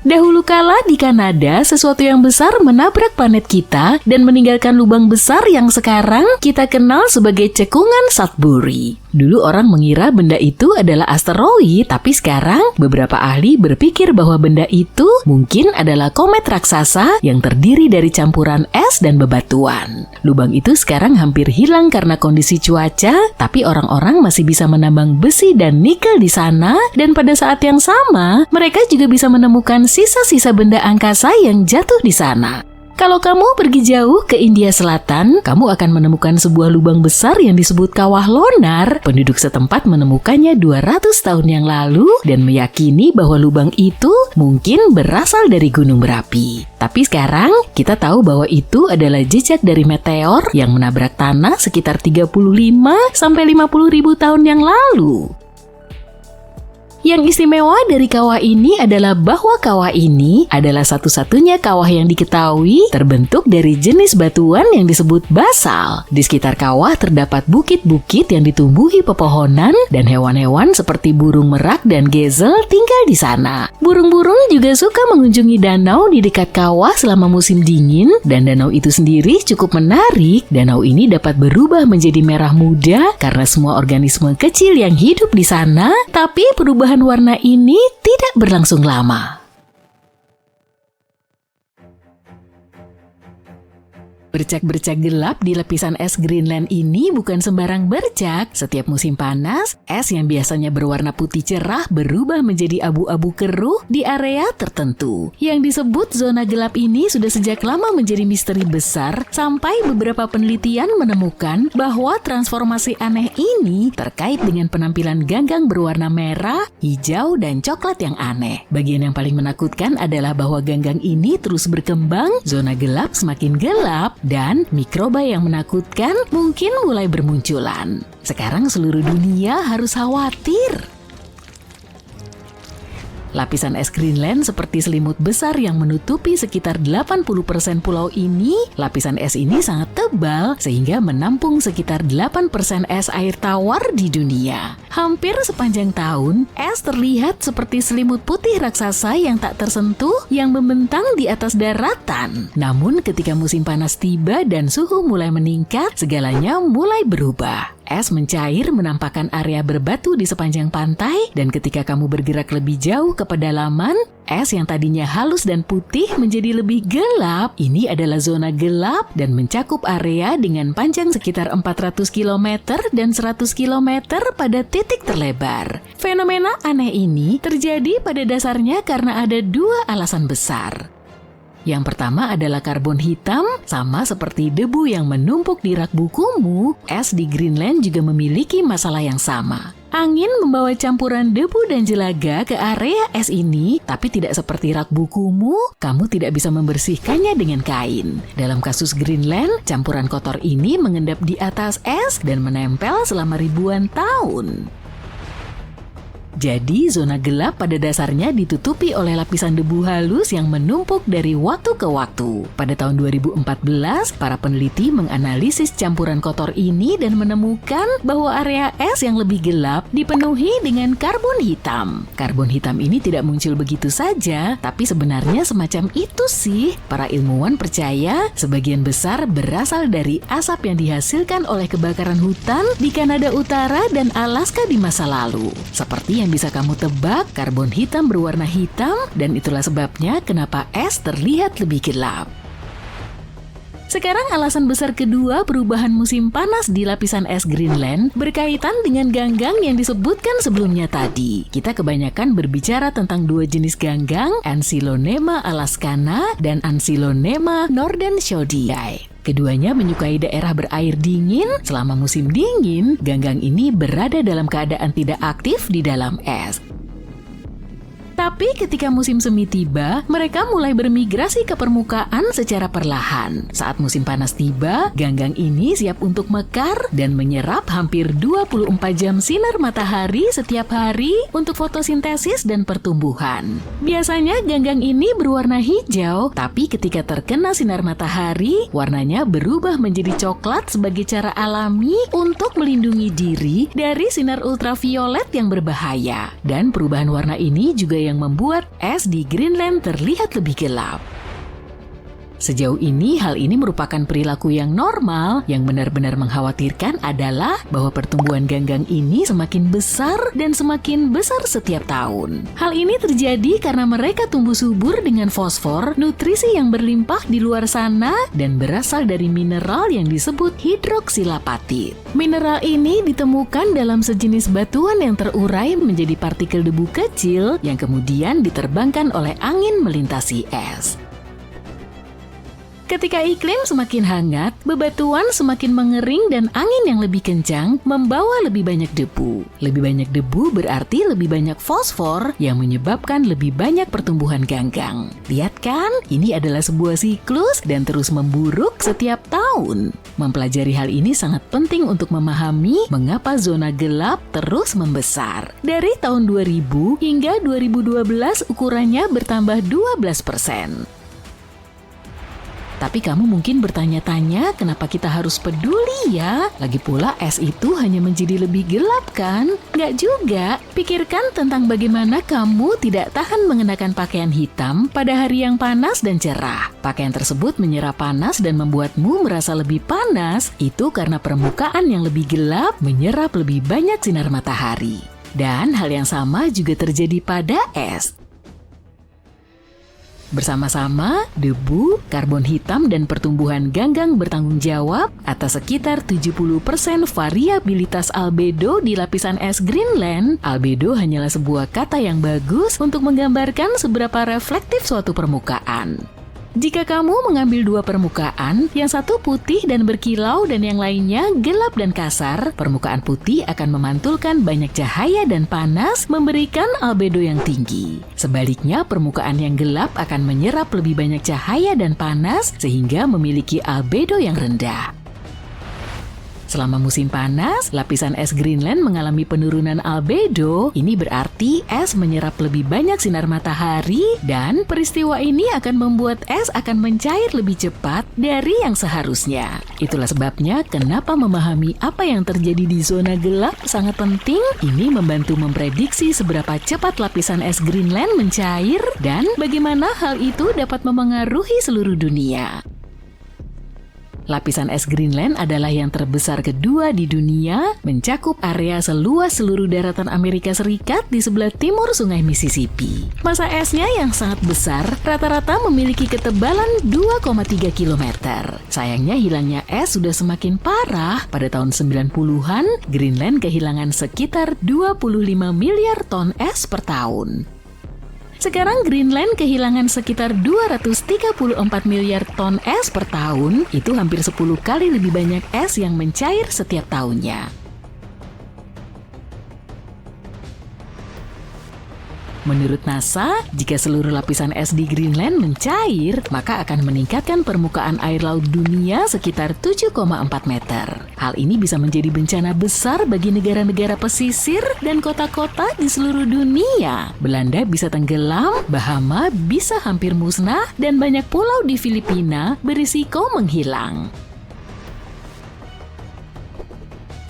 Dahulu kala di Kanada, sesuatu yang besar menabrak planet kita dan meninggalkan lubang besar yang sekarang kita kenal sebagai cekungan Sudbury. Dulu orang mengira benda itu adalah asteroid, tapi sekarang beberapa ahli berpikir bahwa benda itu mungkin adalah komet raksasa yang terdiri dari campuran es dan bebatuan. Lubang itu sekarang hampir hilang karena kondisi cuaca, tapi orang-orang masih bisa menambang besi dan nikel di sana, dan pada saat yang sama, mereka juga bisa menemukan sisa-sisa benda angkasa yang jatuh di sana. Kalau kamu pergi jauh ke India Selatan, kamu akan menemukan sebuah lubang besar yang disebut Kawah Lonar. Penduduk setempat menemukannya 200 tahun yang lalu dan meyakini bahwa lubang itu mungkin berasal dari gunung berapi. Tapi sekarang kita tahu bahwa itu adalah jejak dari meteor yang menabrak tanah sekitar 35 sampai 50 ribu tahun yang lalu. Yang istimewa dari kawah ini adalah bahwa kawah ini adalah satu-satunya kawah yang diketahui terbentuk dari jenis batuan yang disebut basal. Di sekitar kawah terdapat bukit-bukit yang ditumbuhi pepohonan dan hewan-hewan seperti burung merak dan gezel tinggal di sana. Burung-burung juga suka mengunjungi danau di dekat kawah selama musim dingin, dan danau itu sendiri cukup menarik. Danau ini dapat berubah menjadi merah muda karena semua organisme kecil yang hidup di sana, tapi perubahan warna ini tidak berlangsung lama. Bercak-bercak gelap di lapisan es Greenland ini bukan sembarang bercak. Setiap musim panas, es yang biasanya berwarna putih cerah berubah menjadi abu-abu keruh di area tertentu. Yang disebut zona gelap ini sudah sejak lama menjadi misteri besar, sampai beberapa penelitian menemukan bahwa transformasi aneh ini terkait dengan penampilan ganggang berwarna merah, hijau, dan coklat yang aneh. Bagian yang paling menakutkan adalah bahwa ganggang ini terus berkembang, zona gelap semakin gelap, dan mikroba yang menakutkan mungkin mulai bermunculan. Sekarang seluruh dunia harus khawatir. Lapisan es Greenland seperti selimut besar yang menutupi sekitar 80% pulau ini. Lapisan es ini sangat tebal sehingga menampung sekitar 8% es air tawar di dunia. Hampir sepanjang tahun, es terlihat seperti selimut putih raksasa yang tak tersentuh yang membentang di atas daratan. Namun ketika musim panas tiba dan suhu mulai meningkat, segalanya mulai berubah. Es mencair menampakkan area berbatu di sepanjang pantai, dan ketika kamu bergerak lebih jauh ke pedalaman, es yang tadinya halus dan putih menjadi lebih gelap. Ini adalah zona gelap dan mencakup area dengan panjang sekitar 400 km dan 100 km pada titik terlebar. Fenomena aneh ini terjadi pada dasarnya karena ada dua alasan besar. Yang pertama adalah karbon hitam. Sama seperti debu yang menumpuk di rak bukumu, es di Greenland juga memiliki masalah yang sama. Angin membawa campuran debu dan jelaga ke area es ini, tapi tidak seperti rak bukumu, kamu tidak bisa membersihkannya dengan kain. Dalam kasus Greenland, campuran kotor ini mengendap di atas es dan menempel selama ribuan tahun. Jadi, zona gelap pada dasarnya ditutupi oleh lapisan debu halus yang menumpuk dari waktu ke waktu. Pada tahun 2014, para peneliti menganalisis campuran kotor ini dan menemukan bahwa area es yang lebih gelap dipenuhi dengan karbon hitam. Karbon hitam ini tidak muncul begitu saja, tapi sebenarnya semacam itu sih. Para ilmuwan percaya sebagian besar berasal dari asap yang dihasilkan oleh kebakaran hutan di Kanada Utara dan Alaska di masa lalu. Seperti yang bisa kamu tebak, karbon hitam berwarna hitam, dan itulah sebabnya kenapa es terlihat lebih gelap. Sekarang alasan besar kedua perubahan musim panas di lapisan es Greenland berkaitan dengan ganggang yang disebutkan sebelumnya tadi. Kita kebanyakan berbicara tentang dua jenis ganggang, Ancylonema alaskana dan Ancylonema nordenskioldiae. Keduanya menyukai daerah berair dingin. Selama musim dingin, ganggang ini berada dalam keadaan tidak aktif di dalam es. Tapi ketika musim semi tiba, mereka mulai bermigrasi ke permukaan secara perlahan. Saat musim panas tiba, ganggang ini siap untuk mekar dan menyerap hampir 24 jam sinar matahari setiap hari untuk fotosintesis dan pertumbuhan. Biasanya ganggang ini berwarna hijau, tapi ketika terkena sinar matahari, warnanya berubah menjadi coklat sebagai cara alami untuk melindungi diri dari sinar ultraviolet yang berbahaya. Dan perubahan warna ini juga yang membuat es di Greenland terlihat lebih gelap. Sejauh ini hal ini merupakan perilaku yang normal. Yang benar-benar mengkhawatirkan adalah bahwa pertumbuhan ganggang ini semakin besar dan semakin besar setiap tahun. Hal ini terjadi karena mereka tumbuh subur dengan fosfor, nutrisi yang berlimpah di luar sana, dan berasal dari mineral yang disebut hidroksilapatit. Mineral ini ditemukan dalam sejenis batuan yang terurai menjadi partikel debu kecil yang kemudian diterbangkan oleh angin melintasi es. Ketika iklim semakin hangat, bebatuan semakin mengering dan angin yang lebih kencang membawa lebih banyak debu. Lebih banyak debu berarti lebih banyak fosfor yang menyebabkan lebih banyak pertumbuhan ganggang. Lihat kan, ini adalah sebuah siklus dan terus memburuk setiap tahun. Mempelajari hal ini sangat penting untuk memahami mengapa zona gelap terus membesar. Dari tahun 2000 hingga 2012 ukurannya bertambah 12%. Tapi kamu mungkin bertanya-tanya kenapa kita harus peduli ya? Lagi pula es itu hanya menjadi lebih gelap kan? Nggak juga. Pikirkan tentang bagaimana kamu tidak tahan mengenakan pakaian hitam pada hari yang panas dan cerah. Pakaian tersebut menyerap panas dan membuatmu merasa lebih panas. Itu karena permukaan yang lebih gelap menyerap lebih banyak sinar matahari. Dan hal yang sama juga terjadi pada es. Bersama-sama, debu, karbon hitam, dan pertumbuhan ganggang bertanggung jawab atas sekitar 70% variabilitas albedo di lapisan es Greenland. Albedo hanyalah sebuah kata yang bagus untuk menggambarkan seberapa reflektif suatu permukaan. Jika kamu mengambil dua permukaan, yang satu putih dan berkilau dan yang lainnya gelap dan kasar, permukaan putih akan memantulkan banyak cahaya dan panas, memberikan albedo yang tinggi. Sebaliknya, permukaan yang gelap akan menyerap lebih banyak cahaya dan panas, sehingga memiliki albedo yang rendah. Selama musim panas, lapisan es Greenland mengalami penurunan albedo. Ini berarti es menyerap lebih banyak sinar matahari dan peristiwa ini akan membuat es akan mencair lebih cepat dari yang seharusnya. Itulah sebabnya kenapa memahami apa yang terjadi di zona gelap sangat penting. Ini membantu memprediksi seberapa cepat lapisan es Greenland mencair dan bagaimana hal itu dapat memengaruhi seluruh dunia. Lapisan es Greenland adalah yang terbesar kedua di dunia, mencakup area seluas seluruh daratan Amerika Serikat di sebelah timur Sungai Mississippi. Massa esnya yang sangat besar, rata-rata memiliki ketebalan 2,3 km. Sayangnya hilangnya es sudah semakin parah. Pada tahun 90-an, Greenland kehilangan sekitar 25 miliar ton es per tahun. Sekarang Greenland kehilangan sekitar 234 miliar ton es per tahun, itu hampir 10 kali lebih banyak es yang mencair setiap tahunnya. Menurut NASA, jika seluruh lapisan es di Greenland mencair, maka akan meningkatkan permukaan air laut dunia sekitar 7,4 meter. Hal ini bisa menjadi bencana besar bagi negara-negara pesisir dan kota-kota di seluruh dunia. Belanda bisa tenggelam, Bahama bisa hampir musnah, dan banyak pulau di Filipina berisiko menghilang.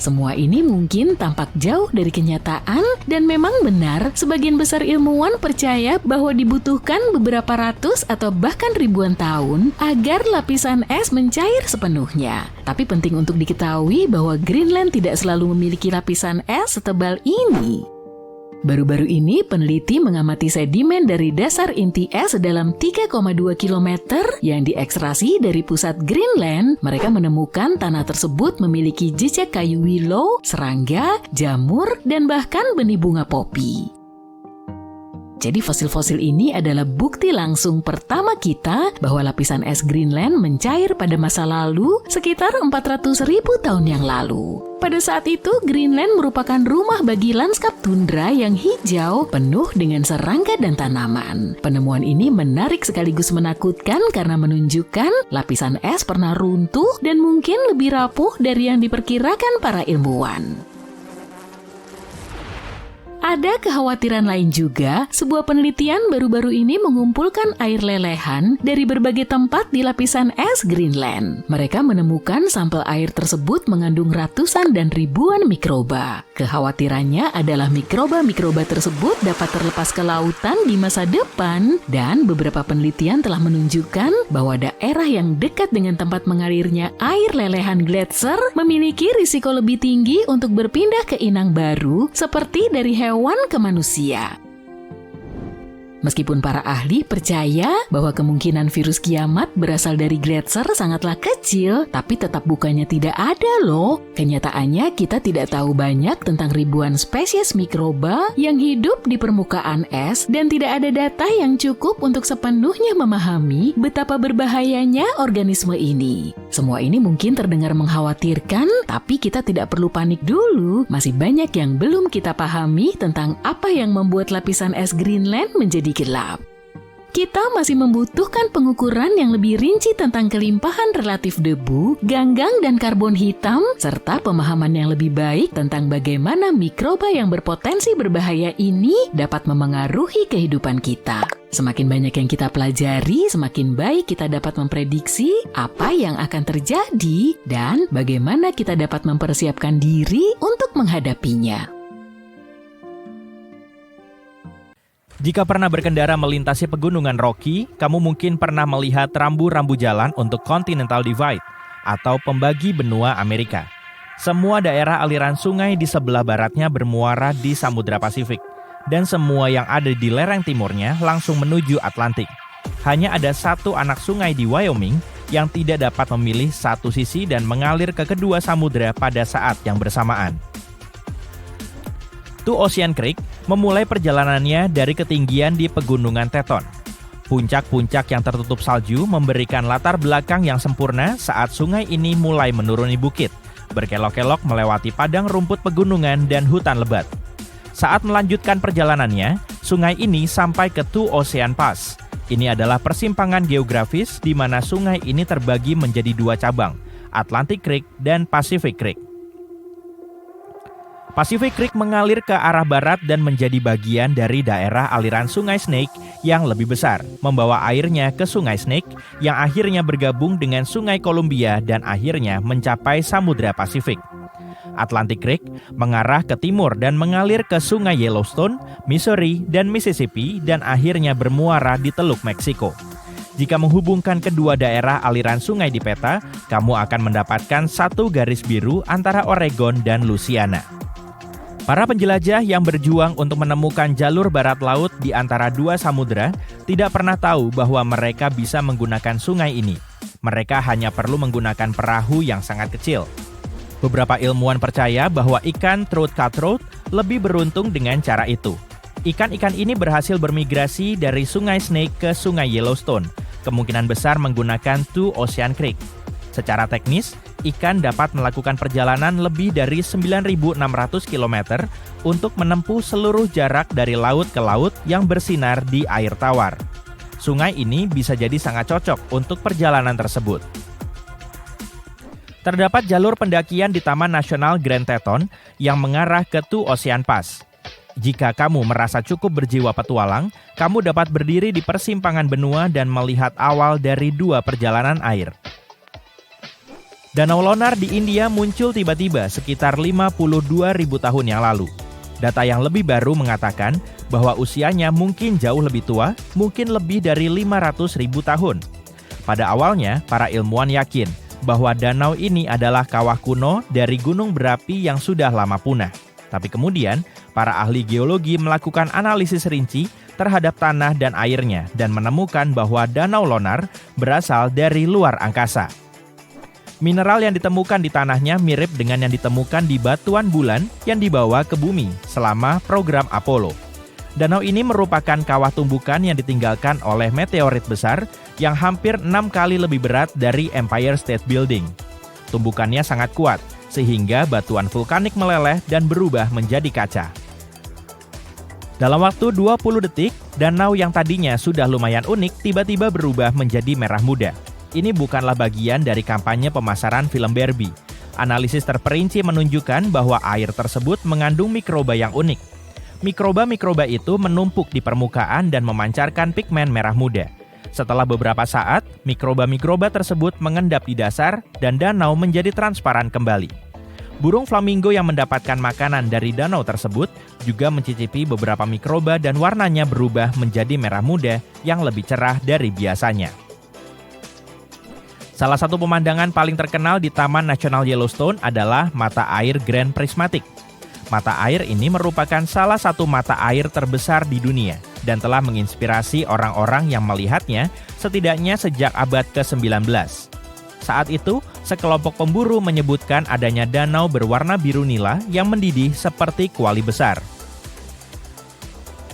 Semua ini mungkin tampak jauh dari kenyataan dan memang benar, sebagian besar ilmuwan percaya bahwa dibutuhkan beberapa ratus atau bahkan ribuan tahun agar lapisan es mencair sepenuhnya. Tapi penting untuk diketahui bahwa Greenland tidak selalu memiliki lapisan es setebal ini. Baru-baru ini, peneliti mengamati sedimen dari dasar inti es sedalam 3,2 km yang diekstrasi dari pusat Greenland. Mereka menemukan tanah tersebut memiliki jejak kayu willow, serangga, jamur, dan bahkan benih bunga popi. Jadi fosil-fosil ini adalah bukti langsung pertama kita bahwa lapisan es Greenland mencair pada masa lalu sekitar 400.000 tahun yang lalu. Pada saat itu, Greenland merupakan rumah bagi lanskap tundra yang hijau penuh dengan serangga dan tanaman. Penemuan ini menarik sekaligus menakutkan karena menunjukkan lapisan es pernah runtuh dan mungkin lebih rapuh dari yang diperkirakan para ilmuwan. Ada kekhawatiran lain juga, sebuah penelitian baru-baru ini mengumpulkan air lelehan dari berbagai tempat di lapisan es Greenland. Mereka menemukan sampel air tersebut mengandung ratusan dan ribuan mikroba. Kekhawatirannya adalah mikroba-mikroba tersebut dapat terlepas ke lautan di masa depan, dan beberapa penelitian telah menunjukkan bahwa daerah yang dekat dengan tempat mengalirnya air lelehan gletser memiliki risiko lebih tinggi untuk berpindah ke inang baru seperti dari hewan ke manusia. Meskipun para ahli percaya bahwa kemungkinan virus kiamat berasal dari gletser sangatlah kecil, tapi tetap bukannya tidak ada loh. Kenyataannya kita tidak tahu banyak tentang ribuan spesies mikroba yang hidup di permukaan es dan tidak ada data yang cukup untuk sepenuhnya memahami betapa berbahayanya organisme ini. Semua ini mungkin terdengar mengkhawatirkan, tapi kita tidak perlu panik dulu. Masih banyak yang belum kita pahami tentang apa yang membuat lapisan es Greenland menjadi gelap. Kita masih membutuhkan pengukuran yang lebih rinci tentang kelimpahan relatif debu, ganggang dan karbon hitam, serta pemahaman yang lebih baik tentang bagaimana mikroba yang berpotensi berbahaya ini dapat memengaruhi kehidupan kita. Semakin banyak yang kita pelajari, semakin baik kita dapat memprediksi apa yang akan terjadi dan bagaimana kita dapat mempersiapkan diri untuk menghadapinya. Jika pernah berkendara melintasi pegunungan Rocky, kamu mungkin pernah melihat rambu-rambu jalan untuk Continental Divide atau pembagi benua Amerika. Semua daerah aliran sungai di sebelah baratnya bermuara di Samudra Pasifik, dan semua yang ada di lereng timurnya langsung menuju Atlantik. Hanya ada satu anak sungai di Wyoming yang tidak dapat memilih satu sisi dan mengalir ke kedua samudra pada saat yang bersamaan. Two Ocean Creek memulai perjalanannya dari ketinggian di Pegunungan Teton. Puncak-puncak yang tertutup salju memberikan latar belakang yang sempurna saat sungai ini mulai menuruni bukit, berkelok-kelok melewati padang rumput pegunungan dan hutan lebat. Saat melanjutkan perjalanannya, sungai ini sampai ke Two Ocean Pass. Ini adalah persimpangan geografis di mana sungai ini terbagi menjadi dua cabang, Atlantic Creek dan Pacific Creek. Pacific Creek mengalir ke arah barat dan menjadi bagian dari daerah aliran Sungai Snake yang lebih besar, membawa airnya ke Sungai Snake yang akhirnya bergabung dengan Sungai Columbia dan akhirnya mencapai Samudra Pasifik. Atlantic Creek mengarah ke timur dan mengalir ke Sungai Yellowstone, Missouri, dan Mississippi dan akhirnya bermuara di Teluk Meksiko. Jika menghubungkan kedua daerah aliran sungai di peta, kamu akan mendapatkan satu garis biru antara Oregon dan Louisiana. Para penjelajah yang berjuang untuk menemukan jalur barat laut di antara dua samudra tidak pernah tahu bahwa mereka bisa menggunakan sungai ini. Mereka hanya perlu menggunakan perahu yang sangat kecil. Beberapa ilmuwan percaya bahwa ikan throat cutthroat lebih beruntung dengan cara itu. Ikan-ikan ini berhasil bermigrasi dari Sungai Snake ke Sungai Yellowstone, kemungkinan besar menggunakan Two Ocean Creek. Secara teknis, ikan dapat melakukan perjalanan lebih dari 9.600 km untuk menempuh seluruh jarak dari laut ke laut yang bersinar di air tawar. Sungai ini bisa jadi sangat cocok untuk perjalanan tersebut. Terdapat jalur pendakian di Taman Nasional Grand Teton yang mengarah ke Two Ocean Pass. Jika kamu merasa cukup berjiwa petualang, kamu dapat berdiri di persimpangan benua dan melihat awal dari dua perjalanan air. Danau Lonar di India muncul tiba-tiba sekitar 52.000 tahun yang lalu. Data yang lebih baru mengatakan bahwa usianya mungkin jauh lebih tua, mungkin lebih dari 500.000 tahun. Pada awalnya, para ilmuwan yakin bahwa danau ini adalah kawah kuno dari gunung berapi yang sudah lama punah. Tapi kemudian, para ahli geologi melakukan analisis rinci terhadap tanah dan airnya dan menemukan bahwa Danau Lonar berasal dari luar angkasa. Mineral yang ditemukan di tanahnya mirip dengan yang ditemukan di batuan bulan yang dibawa ke bumi selama program Apollo. Danau ini merupakan kawah tumbukan yang ditinggalkan oleh meteorit besar yang hampir 6 kali lebih berat dari Empire State Building. Tumbukannya sangat kuat, sehingga batuan vulkanik meleleh dan berubah menjadi kaca. Dalam waktu 20 detik, danau yang tadinya sudah lumayan unik tiba-tiba berubah menjadi merah muda. Ini bukanlah bagian dari kampanye pemasaran film Barbie. Analisis terperinci menunjukkan bahwa air tersebut mengandung mikroba yang unik. Mikroba-mikroba itu menumpuk di permukaan dan memancarkan pigmen merah muda. Setelah beberapa saat, mikroba-mikroba tersebut mengendap di dasar dan danau menjadi transparan kembali. Burung flamingo yang mendapatkan makanan dari danau tersebut juga mencicipi beberapa mikroba dan warnanya berubah menjadi merah muda yang lebih cerah dari biasanya. Salah satu pemandangan paling terkenal di Taman Nasional Yellowstone adalah mata air Grand Prismatic. Mata air ini merupakan salah satu mata air terbesar di dunia dan telah menginspirasi orang-orang yang melihatnya setidaknya sejak abad ke-19. Saat itu, sekelompok pemburu menyebutkan adanya danau berwarna biru nila yang mendidih seperti kuali besar.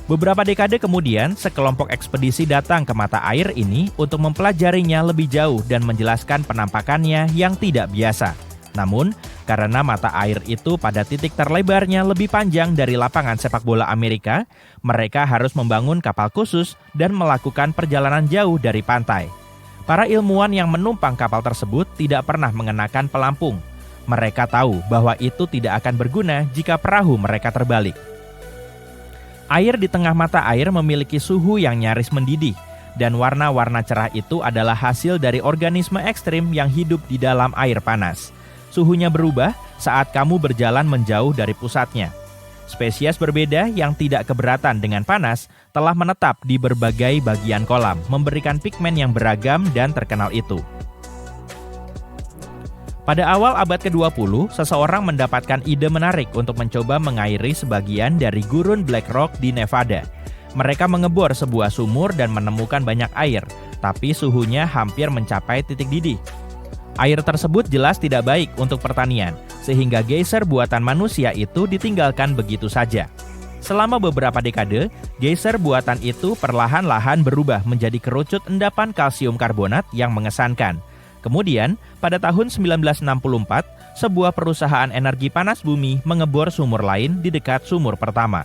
Beberapa dekade kemudian, sekelompok ekspedisi datang ke mata air ini untuk mempelajarinya lebih jauh dan menjelaskan penampakannya yang tidak biasa. Namun, karena mata air itu pada titik terlebarnya lebih panjang dari lapangan sepak bola Amerika, mereka harus membangun kapal khusus dan melakukan perjalanan jauh dari pantai. Para ilmuwan yang menumpang kapal tersebut tidak pernah mengenakan pelampung. Mereka tahu bahwa itu tidak akan berguna jika perahu mereka terbalik. Air di tengah mata air memiliki suhu yang nyaris mendidih, dan warna-warna cerah itu adalah hasil dari organisme ekstrim yang hidup di dalam air panas. Suhunya berubah saat kamu berjalan menjauh dari pusatnya. Spesies berbeda yang tidak keberatan dengan panas telah menetap di berbagai bagian kolam, memberikan pigmen yang beragam dan terkenal itu. Pada awal abad ke-20, seseorang mendapatkan ide menarik untuk mencoba mengairi sebagian dari gurun Black Rock di Nevada. Mereka mengebor sebuah sumur dan menemukan banyak air, tapi suhunya hampir mencapai titik didih. Air tersebut jelas tidak baik untuk pertanian, sehingga geyser buatan manusia itu ditinggalkan begitu saja. Selama beberapa dekade, geyser buatan itu perlahan-lahan berubah menjadi kerucut endapan kalsium karbonat yang mengesankan. Kemudian, pada tahun 1964, sebuah perusahaan energi panas bumi mengebor sumur lain di dekat sumur pertama.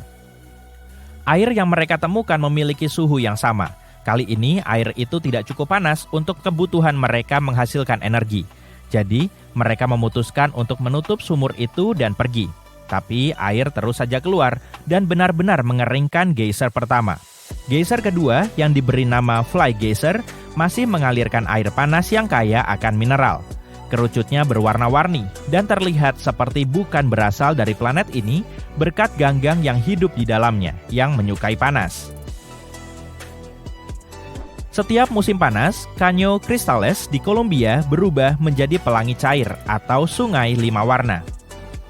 Air yang mereka temukan memiliki suhu yang sama. Kali ini, air itu tidak cukup panas untuk kebutuhan mereka menghasilkan energi. Jadi, mereka memutuskan untuk menutup sumur itu dan pergi. Tapi, air terus saja keluar dan benar-benar mengeringkan geyser pertama. Geyser kedua, yang diberi nama Fly Geyser, masih mengalirkan air panas yang kaya akan mineral. Kerucutnya berwarna-warni dan terlihat seperti bukan berasal dari planet ini berkat ganggang yang hidup di dalamnya yang menyukai panas. Setiap musim panas, Caño Cristales di Kolombia berubah menjadi pelangi cair atau sungai 5 warna.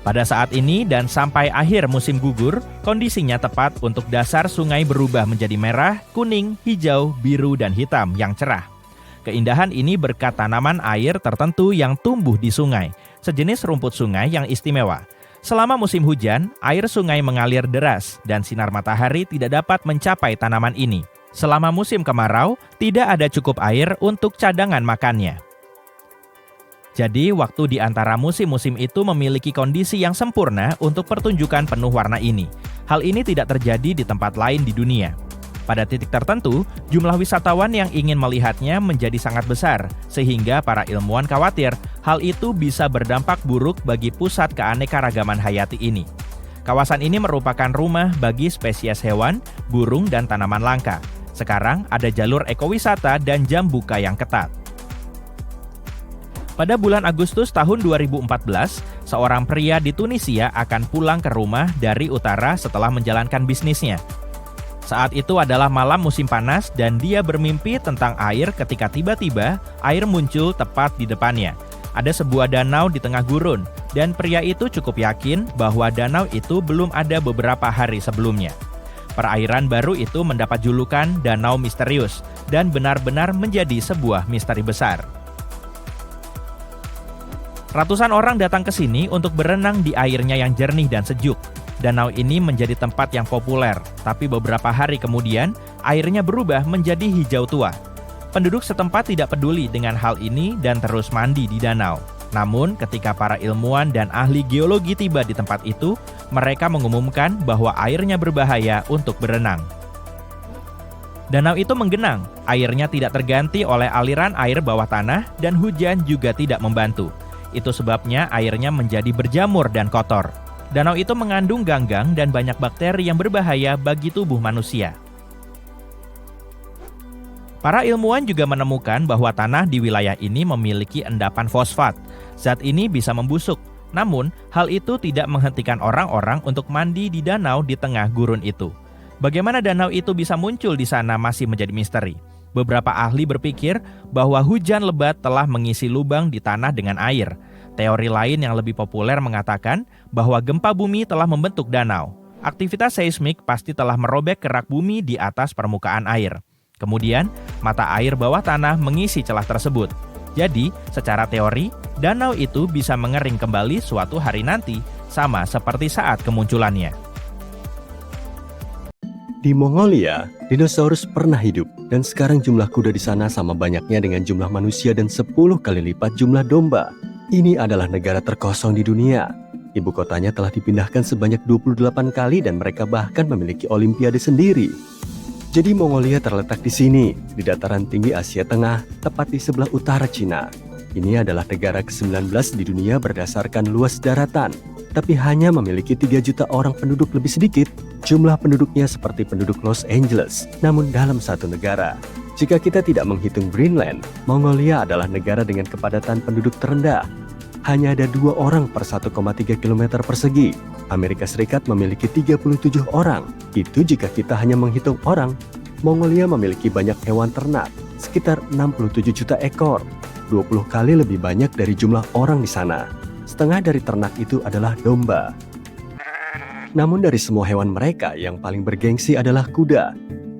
Pada saat ini dan sampai akhir musim gugur, kondisinya tepat untuk dasar sungai berubah menjadi merah, kuning, hijau, biru, dan hitam yang cerah. Keindahan ini berkat tanaman air tertentu yang tumbuh di sungai, sejenis rumput sungai yang istimewa. Selama musim hujan, air sungai mengalir deras dan sinar matahari tidak dapat mencapai tanaman ini. Selama musim kemarau, tidak ada cukup air untuk cadangan makannya. Jadi, waktu di antara musim-musim itu memiliki kondisi yang sempurna untuk pertunjukan penuh warna ini. Hal ini tidak terjadi di tempat lain di dunia. Pada titik tertentu, jumlah wisatawan yang ingin melihatnya menjadi sangat besar, sehingga para ilmuwan khawatir hal itu bisa berdampak buruk bagi pusat keanekaragaman hayati ini. Kawasan ini merupakan rumah bagi spesies hewan, burung, dan tanaman langka. Sekarang ada jalur ekowisata dan jam buka yang ketat. Pada bulan Agustus tahun 2014, seorang pria di Tunisia akan pulang ke rumah dari utara setelah menjalankan bisnisnya. Saat itu adalah malam musim panas dan dia bermimpi tentang air ketika tiba-tiba air muncul tepat di depannya. Ada sebuah danau di tengah gurun dan pria itu cukup yakin bahwa danau itu belum ada beberapa hari sebelumnya. Perairan baru itu mendapat julukan Danau Misterius dan benar-benar menjadi sebuah misteri besar. Ratusan orang datang ke sini untuk berenang di airnya yang jernih dan sejuk. Danau ini menjadi tempat yang populer, tapi beberapa hari kemudian airnya berubah menjadi hijau tua. Penduduk setempat tidak peduli dengan hal ini dan terus mandi di danau. Namun, ketika para ilmuwan dan ahli geologi tiba di tempat itu, mereka mengumumkan bahwa airnya berbahaya untuk berenang. Danau itu menggenang, airnya tidak terganti oleh aliran air bawah tanah dan hujan juga tidak membantu. Itu sebabnya airnya menjadi berjamur dan kotor. Danau itu mengandung ganggang dan banyak bakteri yang berbahaya bagi tubuh manusia. Para ilmuwan juga menemukan bahwa tanah di wilayah ini memiliki endapan fosfat. Zat ini bisa membusuk. Namun, hal itu tidak menghentikan orang-orang untuk mandi di danau di tengah gurun itu. Bagaimana danau itu bisa muncul di sana masih menjadi misteri. Beberapa ahli berpikir bahwa hujan lebat telah mengisi lubang di tanah dengan air. Teori lain yang lebih populer mengatakan bahwa gempa bumi telah membentuk danau. Aktivitas seismik pasti telah merobek kerak bumi di atas permukaan air. Kemudian, mata air bawah tanah mengisi celah tersebut. Jadi, secara teori, danau itu bisa mengering kembali suatu hari nanti, sama seperti saat kemunculannya. Di Mongolia, dinosaurus pernah hidup dan sekarang jumlah kuda di sana sama banyaknya dengan jumlah manusia dan 10 kali lipat jumlah domba. Ini adalah negara terkosong di dunia. Ibu kotanya telah dipindahkan sebanyak 28 kali dan mereka bahkan memiliki olimpiade sendiri. Jadi Mongolia terletak di sini, di dataran tinggi Asia Tengah, tepat di sebelah utara Cina. Ini adalah negara ke-19 di dunia berdasarkan luas daratan, tapi hanya memiliki 3 juta orang penduduk lebih sedikit. Jumlah penduduknya seperti penduduk Los Angeles, namun dalam satu negara. Jika kita tidak menghitung Greenland, Mongolia adalah negara dengan kepadatan penduduk terendah. Hanya ada 2 orang per 1,3 km persegi. Amerika Serikat memiliki 37 orang. Itu jika kita hanya menghitung orang. Mongolia memiliki banyak hewan ternak, sekitar 67 juta ekor. 20 kali lebih banyak dari jumlah orang di sana. Setengah dari ternak itu adalah domba. Namun dari semua hewan mereka, yang paling bergengsi adalah kuda.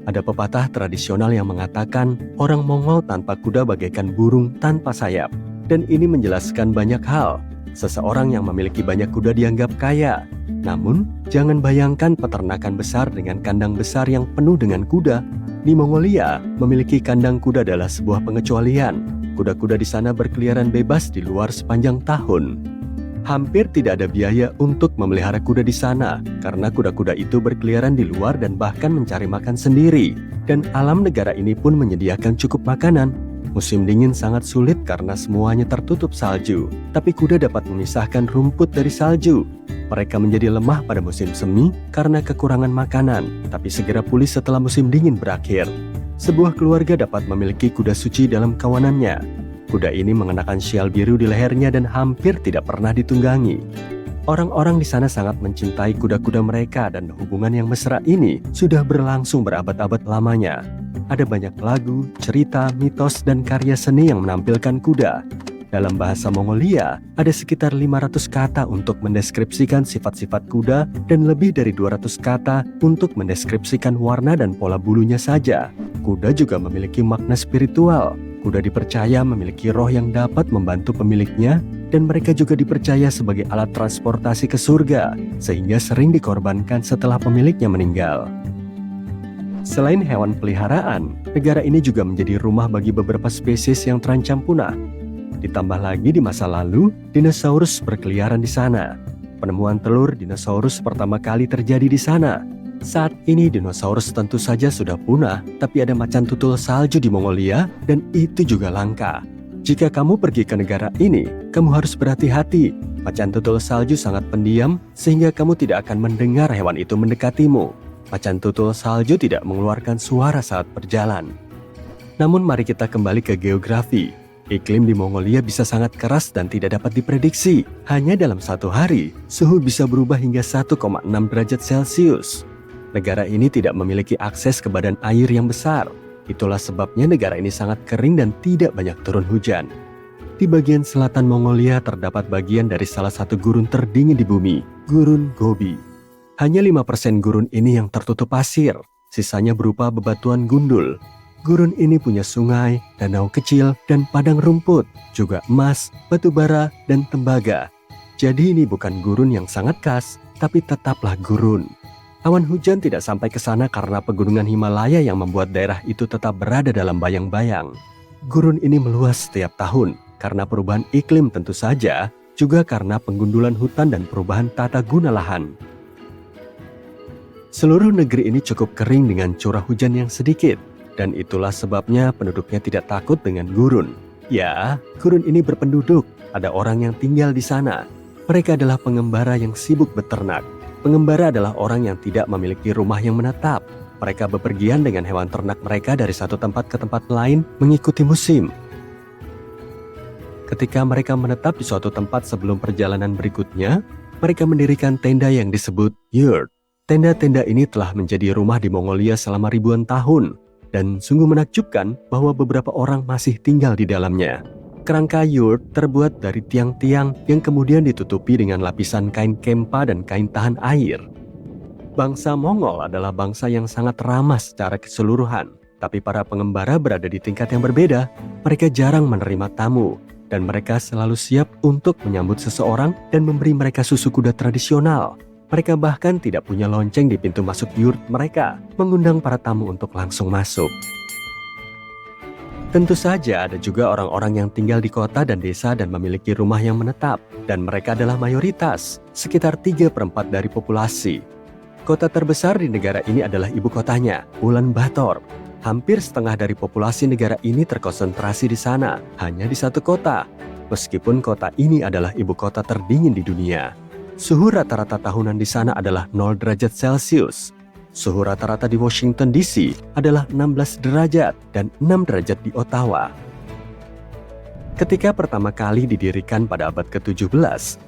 Ada pepatah tradisional yang mengatakan orang Mongol tanpa kuda bagaikan burung tanpa sayap. Dan ini menjelaskan banyak hal. Seseorang yang memiliki banyak kuda dianggap kaya. Namun, jangan bayangkan peternakan besar dengan kandang besar yang penuh dengan kuda. Di Mongolia, memiliki kandang kuda adalah sebuah pengecualian. Kuda-kuda di sana berkeliaran bebas di luar sepanjang tahun. Hampir tidak ada biaya untuk memelihara kuda di sana, karena kuda-kuda itu berkeliaran di luar dan bahkan mencari makan sendiri. Dan alam negara ini pun menyediakan cukup makanan. Musim dingin sangat sulit karena semuanya tertutup salju, tapi kuda dapat memisahkan rumput dari salju. Mereka menjadi lemah pada musim semi karena kekurangan makanan, tapi segera pulih setelah musim dingin berakhir. Sebuah keluarga dapat memiliki kuda suci dalam kawanannya. Kuda ini mengenakan syal biru di lehernya dan hampir tidak pernah ditunggangi. Orang-orang di sana sangat mencintai kuda-kuda mereka dan hubungan yang mesra ini sudah berlangsung berabad-abad lamanya. Ada banyak lagu, cerita, mitos, dan karya seni yang menampilkan kuda. Dalam bahasa Mongolia, ada sekitar 500 kata untuk mendeskripsikan sifat-sifat kuda dan lebih dari 200 kata untuk mendeskripsikan warna dan pola bulunya saja. Kuda juga memiliki makna spiritual. Kuda dipercaya memiliki roh yang dapat membantu pemiliknya, dan mereka juga dipercaya sebagai alat transportasi ke surga, sehingga sering dikorbankan setelah pemiliknya meninggal. Selain hewan peliharaan, negara ini juga menjadi rumah bagi beberapa spesies yang terancam punah. Ditambah lagi di masa lalu, dinosaurus berkeliaran di sana. Penemuan telur dinosaurus pertama kali terjadi di sana. Saat ini dinosaurus tentu saja sudah punah, tapi ada macan tutul salju di Mongolia dan itu juga langka. Jika kamu pergi ke negara ini, kamu harus berhati-hati. Macan tutul salju sangat pendiam sehingga kamu tidak akan mendengar hewan itu mendekatimu. Macan tutul salju tidak mengeluarkan suara saat berjalan. Namun mari kita kembali ke geografi. Iklim di Mongolia bisa sangat keras dan tidak dapat diprediksi. Hanya dalam satu hari, suhu bisa berubah hingga 1,6 derajat Celcius. Negara ini tidak memiliki akses ke badan air yang besar. Itulah sebabnya negara ini sangat kering dan tidak banyak turun hujan. Di bagian selatan Mongolia terdapat bagian dari salah satu gurun terdingin di bumi, Gurun Gobi. Hanya 5% gurun ini yang tertutup pasir, sisanya berupa bebatuan gundul. Gurun ini punya sungai, danau kecil, dan padang rumput, juga emas, batu bara, dan tembaga. Jadi ini bukan gurun yang sangat khas, tapi tetaplah gurun. Awan hujan tidak sampai ke sana karena pegunungan Himalaya yang membuat daerah itu tetap berada dalam bayang-bayang. Gurun ini meluas setiap tahun, karena perubahan iklim tentu saja, juga karena penggundulan hutan dan perubahan tata guna lahan. Seluruh negeri ini cukup kering dengan curah hujan yang sedikit, dan itulah sebabnya penduduknya tidak takut dengan gurun. Ya, gurun ini berpenduduk, ada orang yang tinggal di sana. Mereka adalah pengembara yang sibuk beternak. Pengembara adalah orang yang tidak memiliki rumah yang menetap. Mereka bepergian dengan hewan ternak mereka dari satu tempat ke tempat lain mengikuti musim. Ketika mereka menetap di suatu tempat sebelum perjalanan berikutnya, mereka mendirikan tenda yang disebut yurt. Tenda-tenda ini telah menjadi rumah di Mongolia selama ribuan tahun, dan sungguh menakjubkan bahwa beberapa orang masih tinggal di dalamnya. Kerangka yurt terbuat dari tiang-tiang yang kemudian ditutupi dengan lapisan kain kempa dan kain tahan air. Bangsa Mongol adalah bangsa yang sangat ramah secara keseluruhan, tapi para pengembara berada di tingkat yang berbeda. Mereka jarang menerima tamu, dan mereka selalu siap untuk menyambut seseorang dan memberi mereka susu kuda tradisional. Mereka bahkan tidak punya lonceng di pintu masuk yurt mereka, mengundang para tamu untuk langsung masuk. Tentu saja ada juga orang-orang yang tinggal di kota dan desa dan memiliki rumah yang menetap, dan mereka adalah mayoritas, sekitar 3/4 dari populasi. Kota terbesar di negara ini adalah ibu kotanya, Ulaanbaatar. Hampir setengah dari populasi negara ini terkonsentrasi di sana, hanya di satu kota. Meskipun kota ini adalah ibu kota terdingin di dunia. Suhu rata-rata tahunan di sana adalah 0 derajat Celcius. Suhu rata-rata di Washington DC adalah 16 derajat dan 6 derajat di Ottawa. Ketika pertama kali didirikan pada abad ke-17,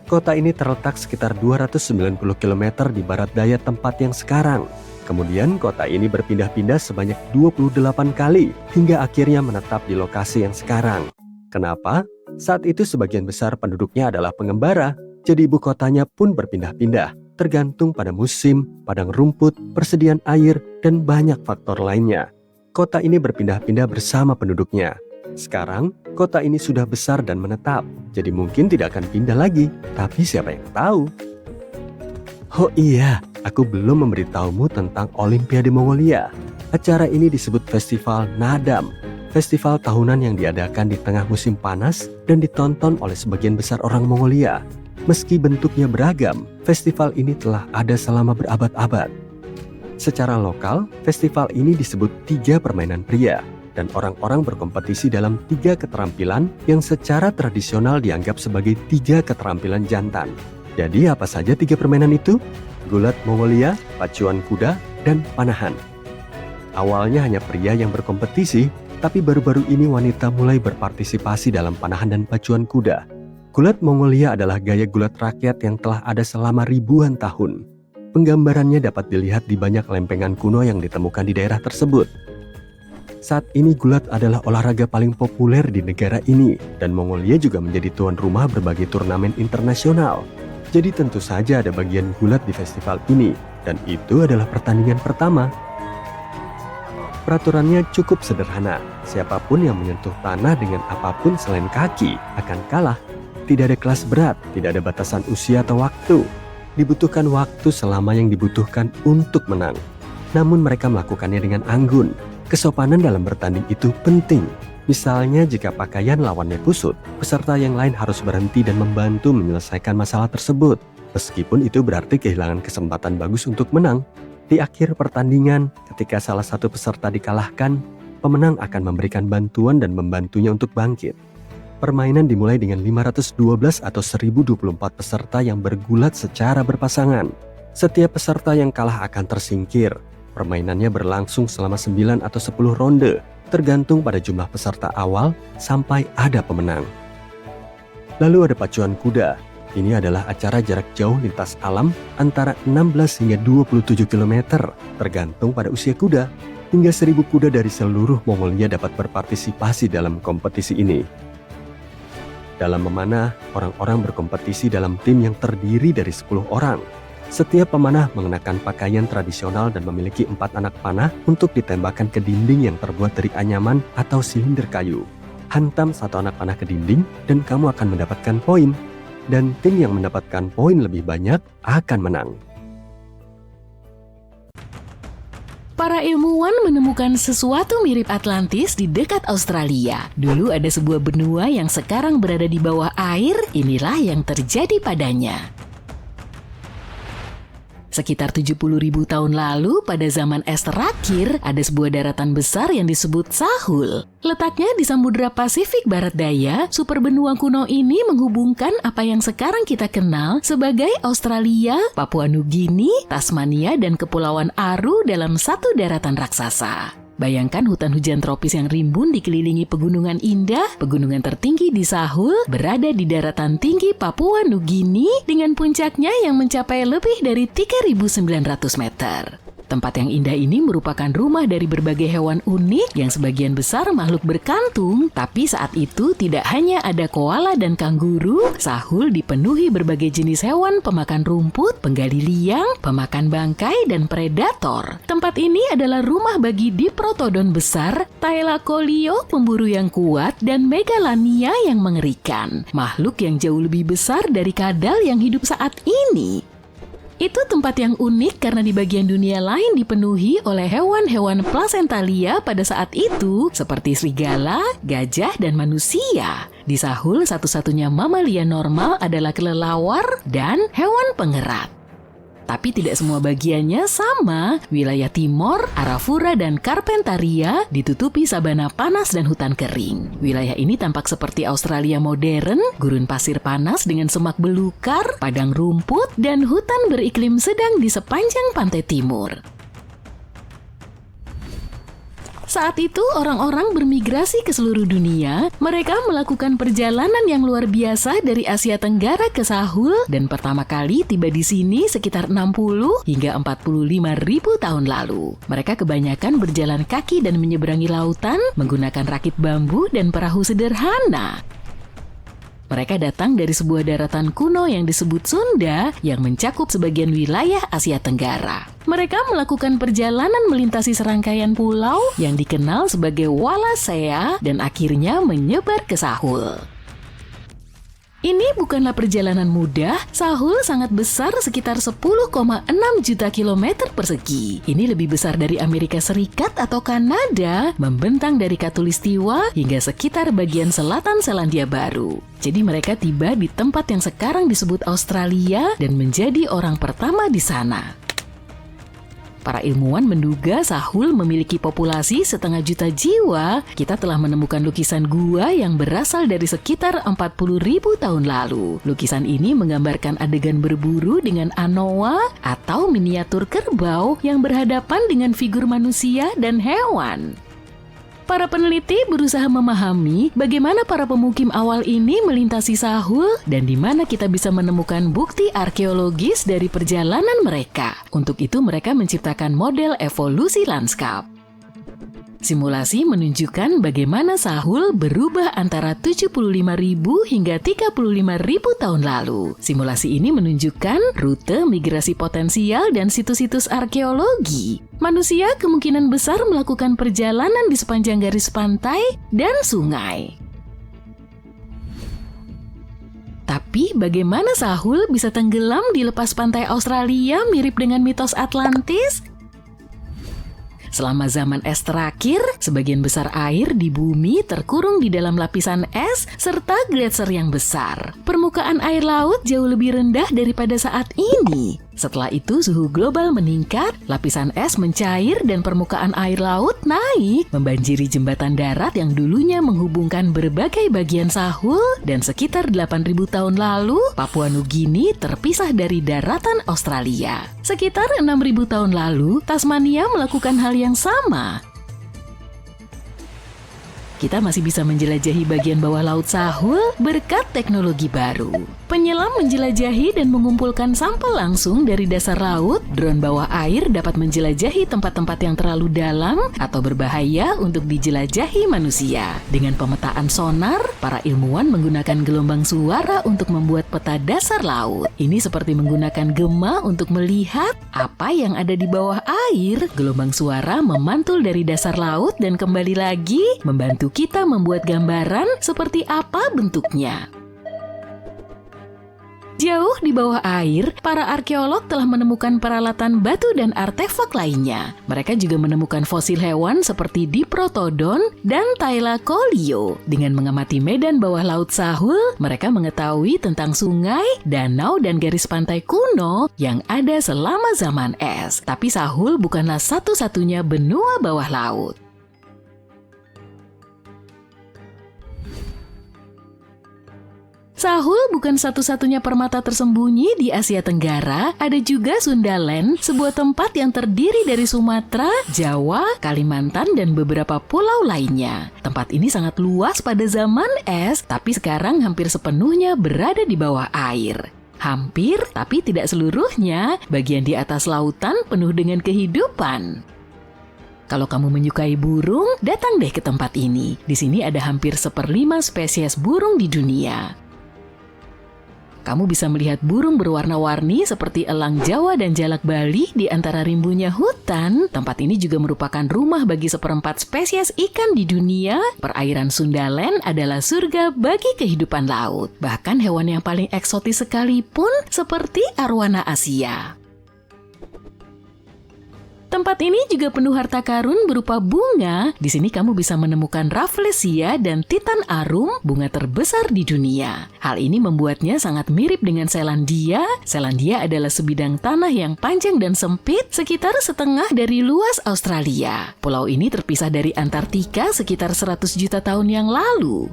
kota ini terletak sekitar 290 km di barat daya tempat yang sekarang. Kemudian kota ini berpindah-pindah sebanyak 28 kali hingga akhirnya menetap di lokasi yang sekarang. Kenapa? Saat itu sebagian besar penduduknya adalah pengembara, jadi ibu kotanya pun berpindah-pindah, tergantung pada musim, padang rumput, persediaan air, dan banyak faktor lainnya. Kota ini berpindah-pindah bersama penduduknya. Sekarang, kota ini sudah besar dan menetap, jadi mungkin tidak akan pindah lagi, tapi siapa yang tahu? Oh iya, aku belum memberitahumu tentang Olimpiade Mongolia. Acara ini disebut Festival Nadam, festival tahunan yang diadakan di tengah musim panas dan ditonton oleh sebagian besar orang Mongolia. Meski bentuknya beragam, festival ini telah ada selama berabad-abad. Secara lokal, festival ini disebut 3 permainan pria, dan orang-orang berkompetisi dalam 3 keterampilan yang secara tradisional dianggap sebagai 3 keterampilan jantan. Jadi apa saja 3 permainan itu? Gulat Mongolia, pacuan kuda, dan panahan. Awalnya hanya pria yang berkompetisi, tapi baru-baru ini wanita mulai berpartisipasi dalam panahan dan pacuan kuda. Gulat Mongolia adalah gaya gulat rakyat yang telah ada selama ribuan tahun. Penggambarannya dapat dilihat di banyak lempengan kuno yang ditemukan di daerah tersebut. Saat ini gulat adalah olahraga paling populer di negara ini, dan Mongolia juga menjadi tuan rumah berbagai turnamen internasional. Jadi tentu saja ada bagian gulat di festival ini, dan itu adalah pertandingan pertama. Peraturannya cukup sederhana, siapapun yang menyentuh tanah dengan apapun selain kaki akan kalah. Tidak ada kelas berat, tidak ada batasan usia atau waktu. Dibutuhkan waktu selama yang dibutuhkan untuk menang. Namun mereka melakukannya dengan anggun. Kesopanan dalam bertanding itu penting. Misalnya jika pakaian lawannya kusut, peserta yang lain harus berhenti dan membantu menyelesaikan masalah tersebut. Meskipun itu berarti kehilangan kesempatan bagus untuk menang. Di akhir pertandingan, ketika salah satu peserta dikalahkan, pemenang akan memberikan bantuan dan membantunya untuk bangkit. Permainan dimulai dengan 512 atau 1024 peserta yang bergulat secara berpasangan. Setiap peserta yang kalah akan tersingkir. Permainannya berlangsung selama 9 atau 10 ronde, tergantung pada jumlah peserta awal sampai ada pemenang. Lalu ada pacuan kuda. Ini adalah acara jarak jauh lintas alam antara 16 hingga 27 km, tergantung pada usia kuda. Hingga 1000 kuda dari seluruh Mongolia dapat berpartisipasi dalam kompetisi ini. Dalam memanah, orang-orang berkompetisi dalam tim yang terdiri dari 10 orang. Setiap pemanah mengenakan pakaian tradisional dan memiliki 4 anak panah untuk ditembakkan ke dinding yang terbuat dari anyaman atau silinder kayu. Hantam 1 anak panah ke dinding dan kamu akan mendapatkan poin. Dan tim yang mendapatkan poin lebih banyak akan menang. Para ilmuwan menemukan sesuatu mirip Atlantis di dekat Australia. Dulu ada sebuah benua yang sekarang berada di bawah air, inilah yang terjadi padanya. Sekitar 70.000 tahun lalu, pada zaman es terakhir, ada sebuah daratan besar yang disebut Sahul. Letaknya di Samudra Pasifik Barat Daya, superbenua kuno ini menghubungkan apa yang sekarang kita kenal sebagai Australia, Papua Nugini, Tasmania, dan Kepulauan Aru dalam satu daratan raksasa. Bayangkan hutan hujan tropis yang rimbun dikelilingi pegunungan indah. Pegunungan tertinggi di Sahul berada di daratan tinggi Papua Nugini dengan puncaknya yang mencapai lebih dari 3.900 meter. Tempat yang indah ini merupakan rumah dari berbagai hewan unik yang sebagian besar makhluk berkantung, tapi saat itu tidak hanya ada koala dan kanguru, Sahul dipenuhi berbagai jenis hewan pemakan rumput, penggali liang, pemakan bangkai, dan predator. Tempat ini adalah rumah bagi Diprotodon besar, Thylacoleo pemburu yang kuat, dan Megalania yang mengerikan, makhluk yang jauh lebih besar dari kadal yang hidup saat ini. Itu tempat yang unik karena di bagian dunia lain dipenuhi oleh hewan-hewan plasentalia pada saat itu seperti serigala, gajah, dan manusia. Di Sahul, satu-satunya mamalia normal adalah kelelawar dan hewan pengerat. Tapi tidak semua bagiannya sama. Wilayah Timor, Arafura, dan Carpentaria ditutupi sabana panas dan hutan kering. Wilayah ini tampak seperti Australia modern, gurun pasir panas dengan semak belukar, padang rumput, dan hutan beriklim sedang di sepanjang pantai timur. Saat itu orang-orang bermigrasi ke seluruh dunia. Mereka melakukan perjalanan yang luar biasa dari Asia Tenggara ke Sahul dan pertama kali tiba di sini sekitar 60 hingga 45 ribu tahun lalu. Mereka kebanyakan berjalan kaki dan menyeberangi lautan menggunakan rakit bambu dan perahu sederhana. Mereka datang dari sebuah daratan kuno yang disebut Sunda yang mencakup sebagian wilayah Asia Tenggara. Mereka melakukan perjalanan melintasi serangkaian pulau yang dikenal sebagai Wallacea dan akhirnya menyebar ke Sahul. Ini bukanlah perjalanan mudah. Sahul sangat besar, sekitar 10,6 juta kilometer persegi. Ini lebih besar dari Amerika Serikat atau Kanada, membentang dari Khatulistiwa hingga sekitar bagian selatan Selandia Baru. Jadi mereka tiba di tempat yang sekarang disebut Australia dan menjadi orang pertama di sana. Para ilmuwan menduga Sahul memiliki populasi 0,5 juta jiwa. Kita telah menemukan lukisan gua yang berasal dari sekitar 40.000 tahun lalu. Lukisan ini menggambarkan adegan berburu dengan anoa atau miniatur kerbau yang berhadapan dengan figur manusia dan hewan. Para peneliti berusaha memahami bagaimana para pemukim awal ini melintasi Sahul dan di mana kita bisa menemukan bukti arkeologis dari perjalanan mereka. Untuk itu mereka menciptakan model evolusi lanskap. Simulasi menunjukkan bagaimana Sahul berubah antara 75.000 hingga 35.000 tahun lalu. Simulasi ini menunjukkan rute migrasi potensial dan situs-situs arkeologi. Manusia kemungkinan besar melakukan perjalanan di sepanjang garis pantai dan sungai. Tapi bagaimana Sahul bisa tenggelam di lepas pantai Australia mirip dengan mitos Atlantis? Selama zaman es terakhir, sebagian besar air di bumi terkurung di dalam lapisan es serta gletser yang besar. Permukaan air laut jauh lebih rendah daripada saat ini. Setelah itu suhu global meningkat, lapisan es mencair dan permukaan air laut naik, membanjiri jembatan darat yang dulunya menghubungkan berbagai bagian Sahul dan sekitar 8.000 tahun lalu, Papua Nugini terpisah dari daratan Australia. Sekitar 6.000 tahun lalu, Tasmania melakukan hal yang sama. Kita masih bisa menjelajahi bagian bawah laut Sahul berkat teknologi baru. Penyelam menjelajahi dan mengumpulkan sampel langsung dari dasar laut. Drone bawah air dapat menjelajahi tempat-tempat yang terlalu dalam atau berbahaya untuk dijelajahi manusia. Dengan pemetaan sonar, para ilmuwan menggunakan gelombang suara untuk membuat peta dasar laut. Ini seperti menggunakan gema untuk melihat apa yang ada di bawah air. Gelombang suara memantul dari dasar laut dan kembali lagi membantu kita membuat gambaran seperti apa bentuknya. Jauh di bawah air, para arkeolog telah menemukan peralatan batu dan artefak lainnya. Mereka juga menemukan fosil hewan seperti Diprotodon dan Thylacoleo. Dengan mengamati medan bawah laut Sahul, mereka mengetahui tentang sungai, danau, dan garis pantai kuno yang ada selama zaman es. Tapi Sahul bukanlah satu-satunya benua bawah laut. Sahul bukan satu-satunya permata tersembunyi di Asia Tenggara, ada juga Sundaland, sebuah tempat yang terdiri dari Sumatera, Jawa, Kalimantan, dan beberapa pulau lainnya. Tempat ini sangat luas pada zaman es, tapi sekarang hampir sepenuhnya berada di bawah air. Hampir, tapi tidak seluruhnya, bagian di atas lautan penuh dengan kehidupan. Kalau kamu menyukai burung, datang deh ke tempat ini. Di sini ada hampir 1/5 spesies burung di dunia. Kamu bisa melihat burung berwarna-warni seperti elang Jawa dan jalak Bali di antara rimbunya hutan. Tempat ini juga merupakan rumah bagi 1/4 spesies ikan di dunia. Perairan Sundaland adalah surga bagi kehidupan laut. Bahkan hewan yang paling eksotis sekalipun seperti arwana Asia. Tempat ini juga penuh harta karun berupa bunga. Di sini kamu bisa menemukan Rafflesia dan Titan arum, bunga terbesar di dunia. Hal ini membuatnya sangat mirip dengan Selandia. Selandia adalah sebidang tanah yang panjang dan sempit, sekitar setengah dari luas Australia. Pulau ini terpisah dari Antartika sekitar 100 juta tahun yang lalu.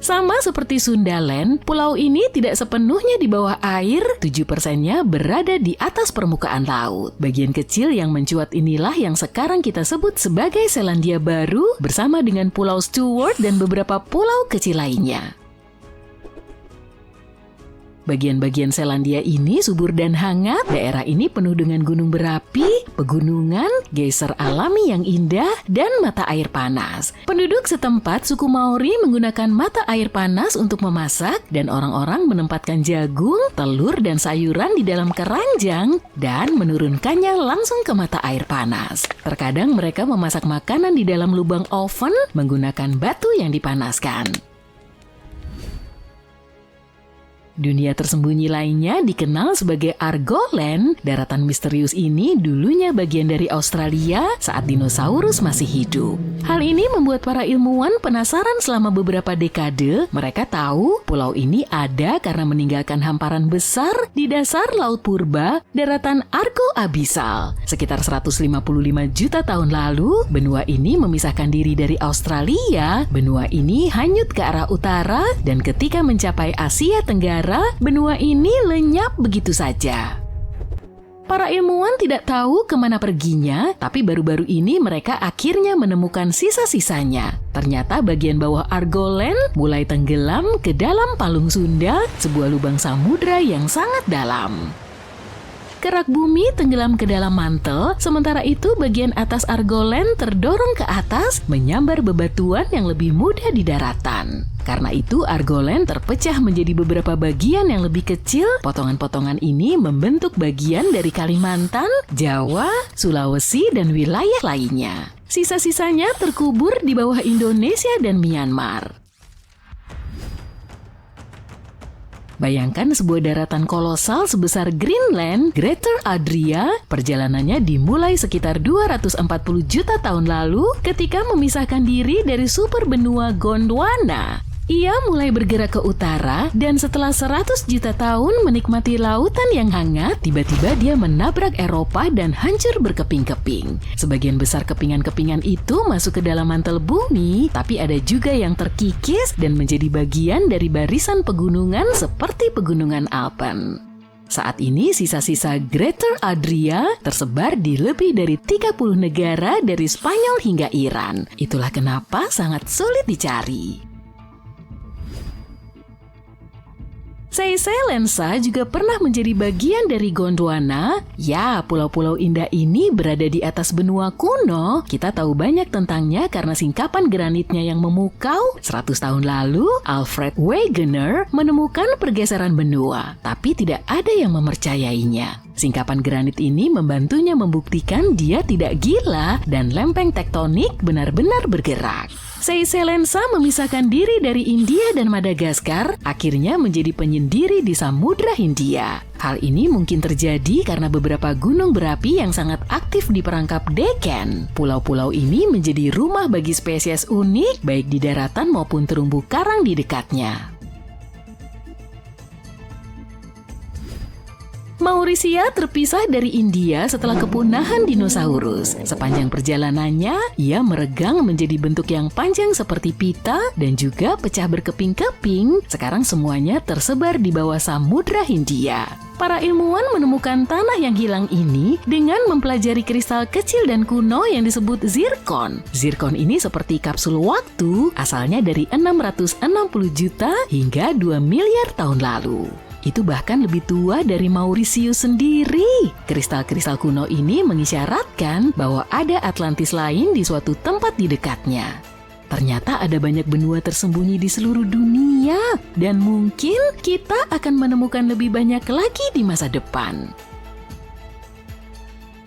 Sama seperti Sundaland, pulau ini tidak sepenuhnya di bawah air, 7%-nya berada di atas permukaan laut. Bagian kecil yang mencuat inilah yang sekarang kita sebut sebagai Selandia Baru, bersama dengan Pulau Stewart dan beberapa pulau kecil lainnya. Bagian-bagian Selandia ini subur dan hangat. Daerah ini penuh dengan gunung berapi, pegunungan, geyser alami yang indah, dan mata air panas. Penduduk setempat suku Maori menggunakan mata air panas untuk memasak, dan orang-orang menempatkan jagung, telur, dan sayuran di dalam keranjang dan menurunkannya langsung ke mata air panas. Terkadang mereka memasak makanan di dalam lubang oven menggunakan batu yang dipanaskan. Dunia tersembunyi lainnya dikenal sebagai Argoland. Daratan misterius ini dulunya bagian dari Australia saat dinosaurus masih hidup. Hal ini membuat para ilmuwan penasaran selama beberapa dekade. Mereka tahu pulau ini ada karena meninggalkan hamparan besar di dasar Laut Purba, daratan Argo-Abyssal. Sekitar 155 juta tahun lalu, benua ini memisahkan diri dari Australia. Benua ini hanyut ke arah utara, dan ketika mencapai Asia Tenggara, benua ini lenyap begitu saja. Para ilmuwan tidak tahu kemana perginya, tapi baru-baru ini mereka akhirnya menemukan sisa-sisanya. Ternyata bagian bawah Argoland mulai tenggelam ke dalam Palung Sunda, sebuah lubang samudra yang sangat dalam. Kerak bumi tenggelam ke dalam mantel, sementara itu bagian atas Argoland terdorong ke atas, menyambar bebatuan yang lebih mudah di daratan. Karena itu Argoland terpecah menjadi beberapa bagian yang lebih kecil. Potongan-potongan ini membentuk bagian dari Kalimantan, Jawa, Sulawesi, dan wilayah lainnya. Sisa-sisanya terkubur di bawah Indonesia dan Myanmar. Bayangkan sebuah daratan kolosal sebesar Greenland, Greater Adria, perjalanannya dimulai sekitar 240 juta tahun lalu ketika memisahkan diri dari super benua Gondwana. Ia mulai bergerak ke utara, dan setelah 100 juta tahun menikmati lautan yang hangat, tiba-tiba dia menabrak Eropa dan hancur berkeping-keping. Sebagian besar kepingan-kepingan itu masuk ke dalam mantel bumi, tapi ada juga yang terkikis dan menjadi bagian dari barisan pegunungan seperti pegunungan Alpen. Saat ini sisa-sisa Greater Adria tersebar di lebih dari 30 negara dari Spanyol hingga Iran. Itulah kenapa sangat sulit dicari. Seychelles juga pernah menjadi bagian dari Gondwana. Ya, pulau-pulau indah ini berada di atas benua kuno. Kita tahu banyak tentangnya karena singkapan granitnya yang memukau. 100 tahun lalu, Alfred Wegener menemukan pergeseran benua, tapi tidak ada yang mempercayainya. Singkapan granit ini membantunya membuktikan dia tidak gila dan lempeng tektonik benar-benar bergerak. Seyselensa memisahkan diri dari India dan Madagaskar, akhirnya menjadi penyendiri di Samudra Hindia. Hal ini mungkin terjadi karena beberapa gunung berapi yang sangat aktif di perangkap Deccan. Pulau-pulau ini menjadi rumah bagi spesies unik baik di daratan maupun terumbu karang di dekatnya. Mauritius terpisah dari India setelah kepunahan dinosaurus. Sepanjang perjalanannya, ia meregang menjadi bentuk yang panjang seperti pita dan juga pecah berkeping-keping. Sekarang semuanya tersebar di bawah Samudra Hindia. Para ilmuwan menemukan tanah yang hilang ini dengan mempelajari kristal kecil dan kuno yang disebut zirkon. Zirkon ini seperti kapsul waktu, asalnya dari 660 juta hingga 2 miliar tahun lalu. Itu bahkan lebih tua dari Mauritius sendiri. Kristal-kristal kuno ini mengisyaratkan bahwa ada Atlantis lain di suatu tempat di dekatnya. Ternyata ada banyak benua tersembunyi di seluruh dunia, dan mungkin kita akan menemukan lebih banyak lagi di masa depan.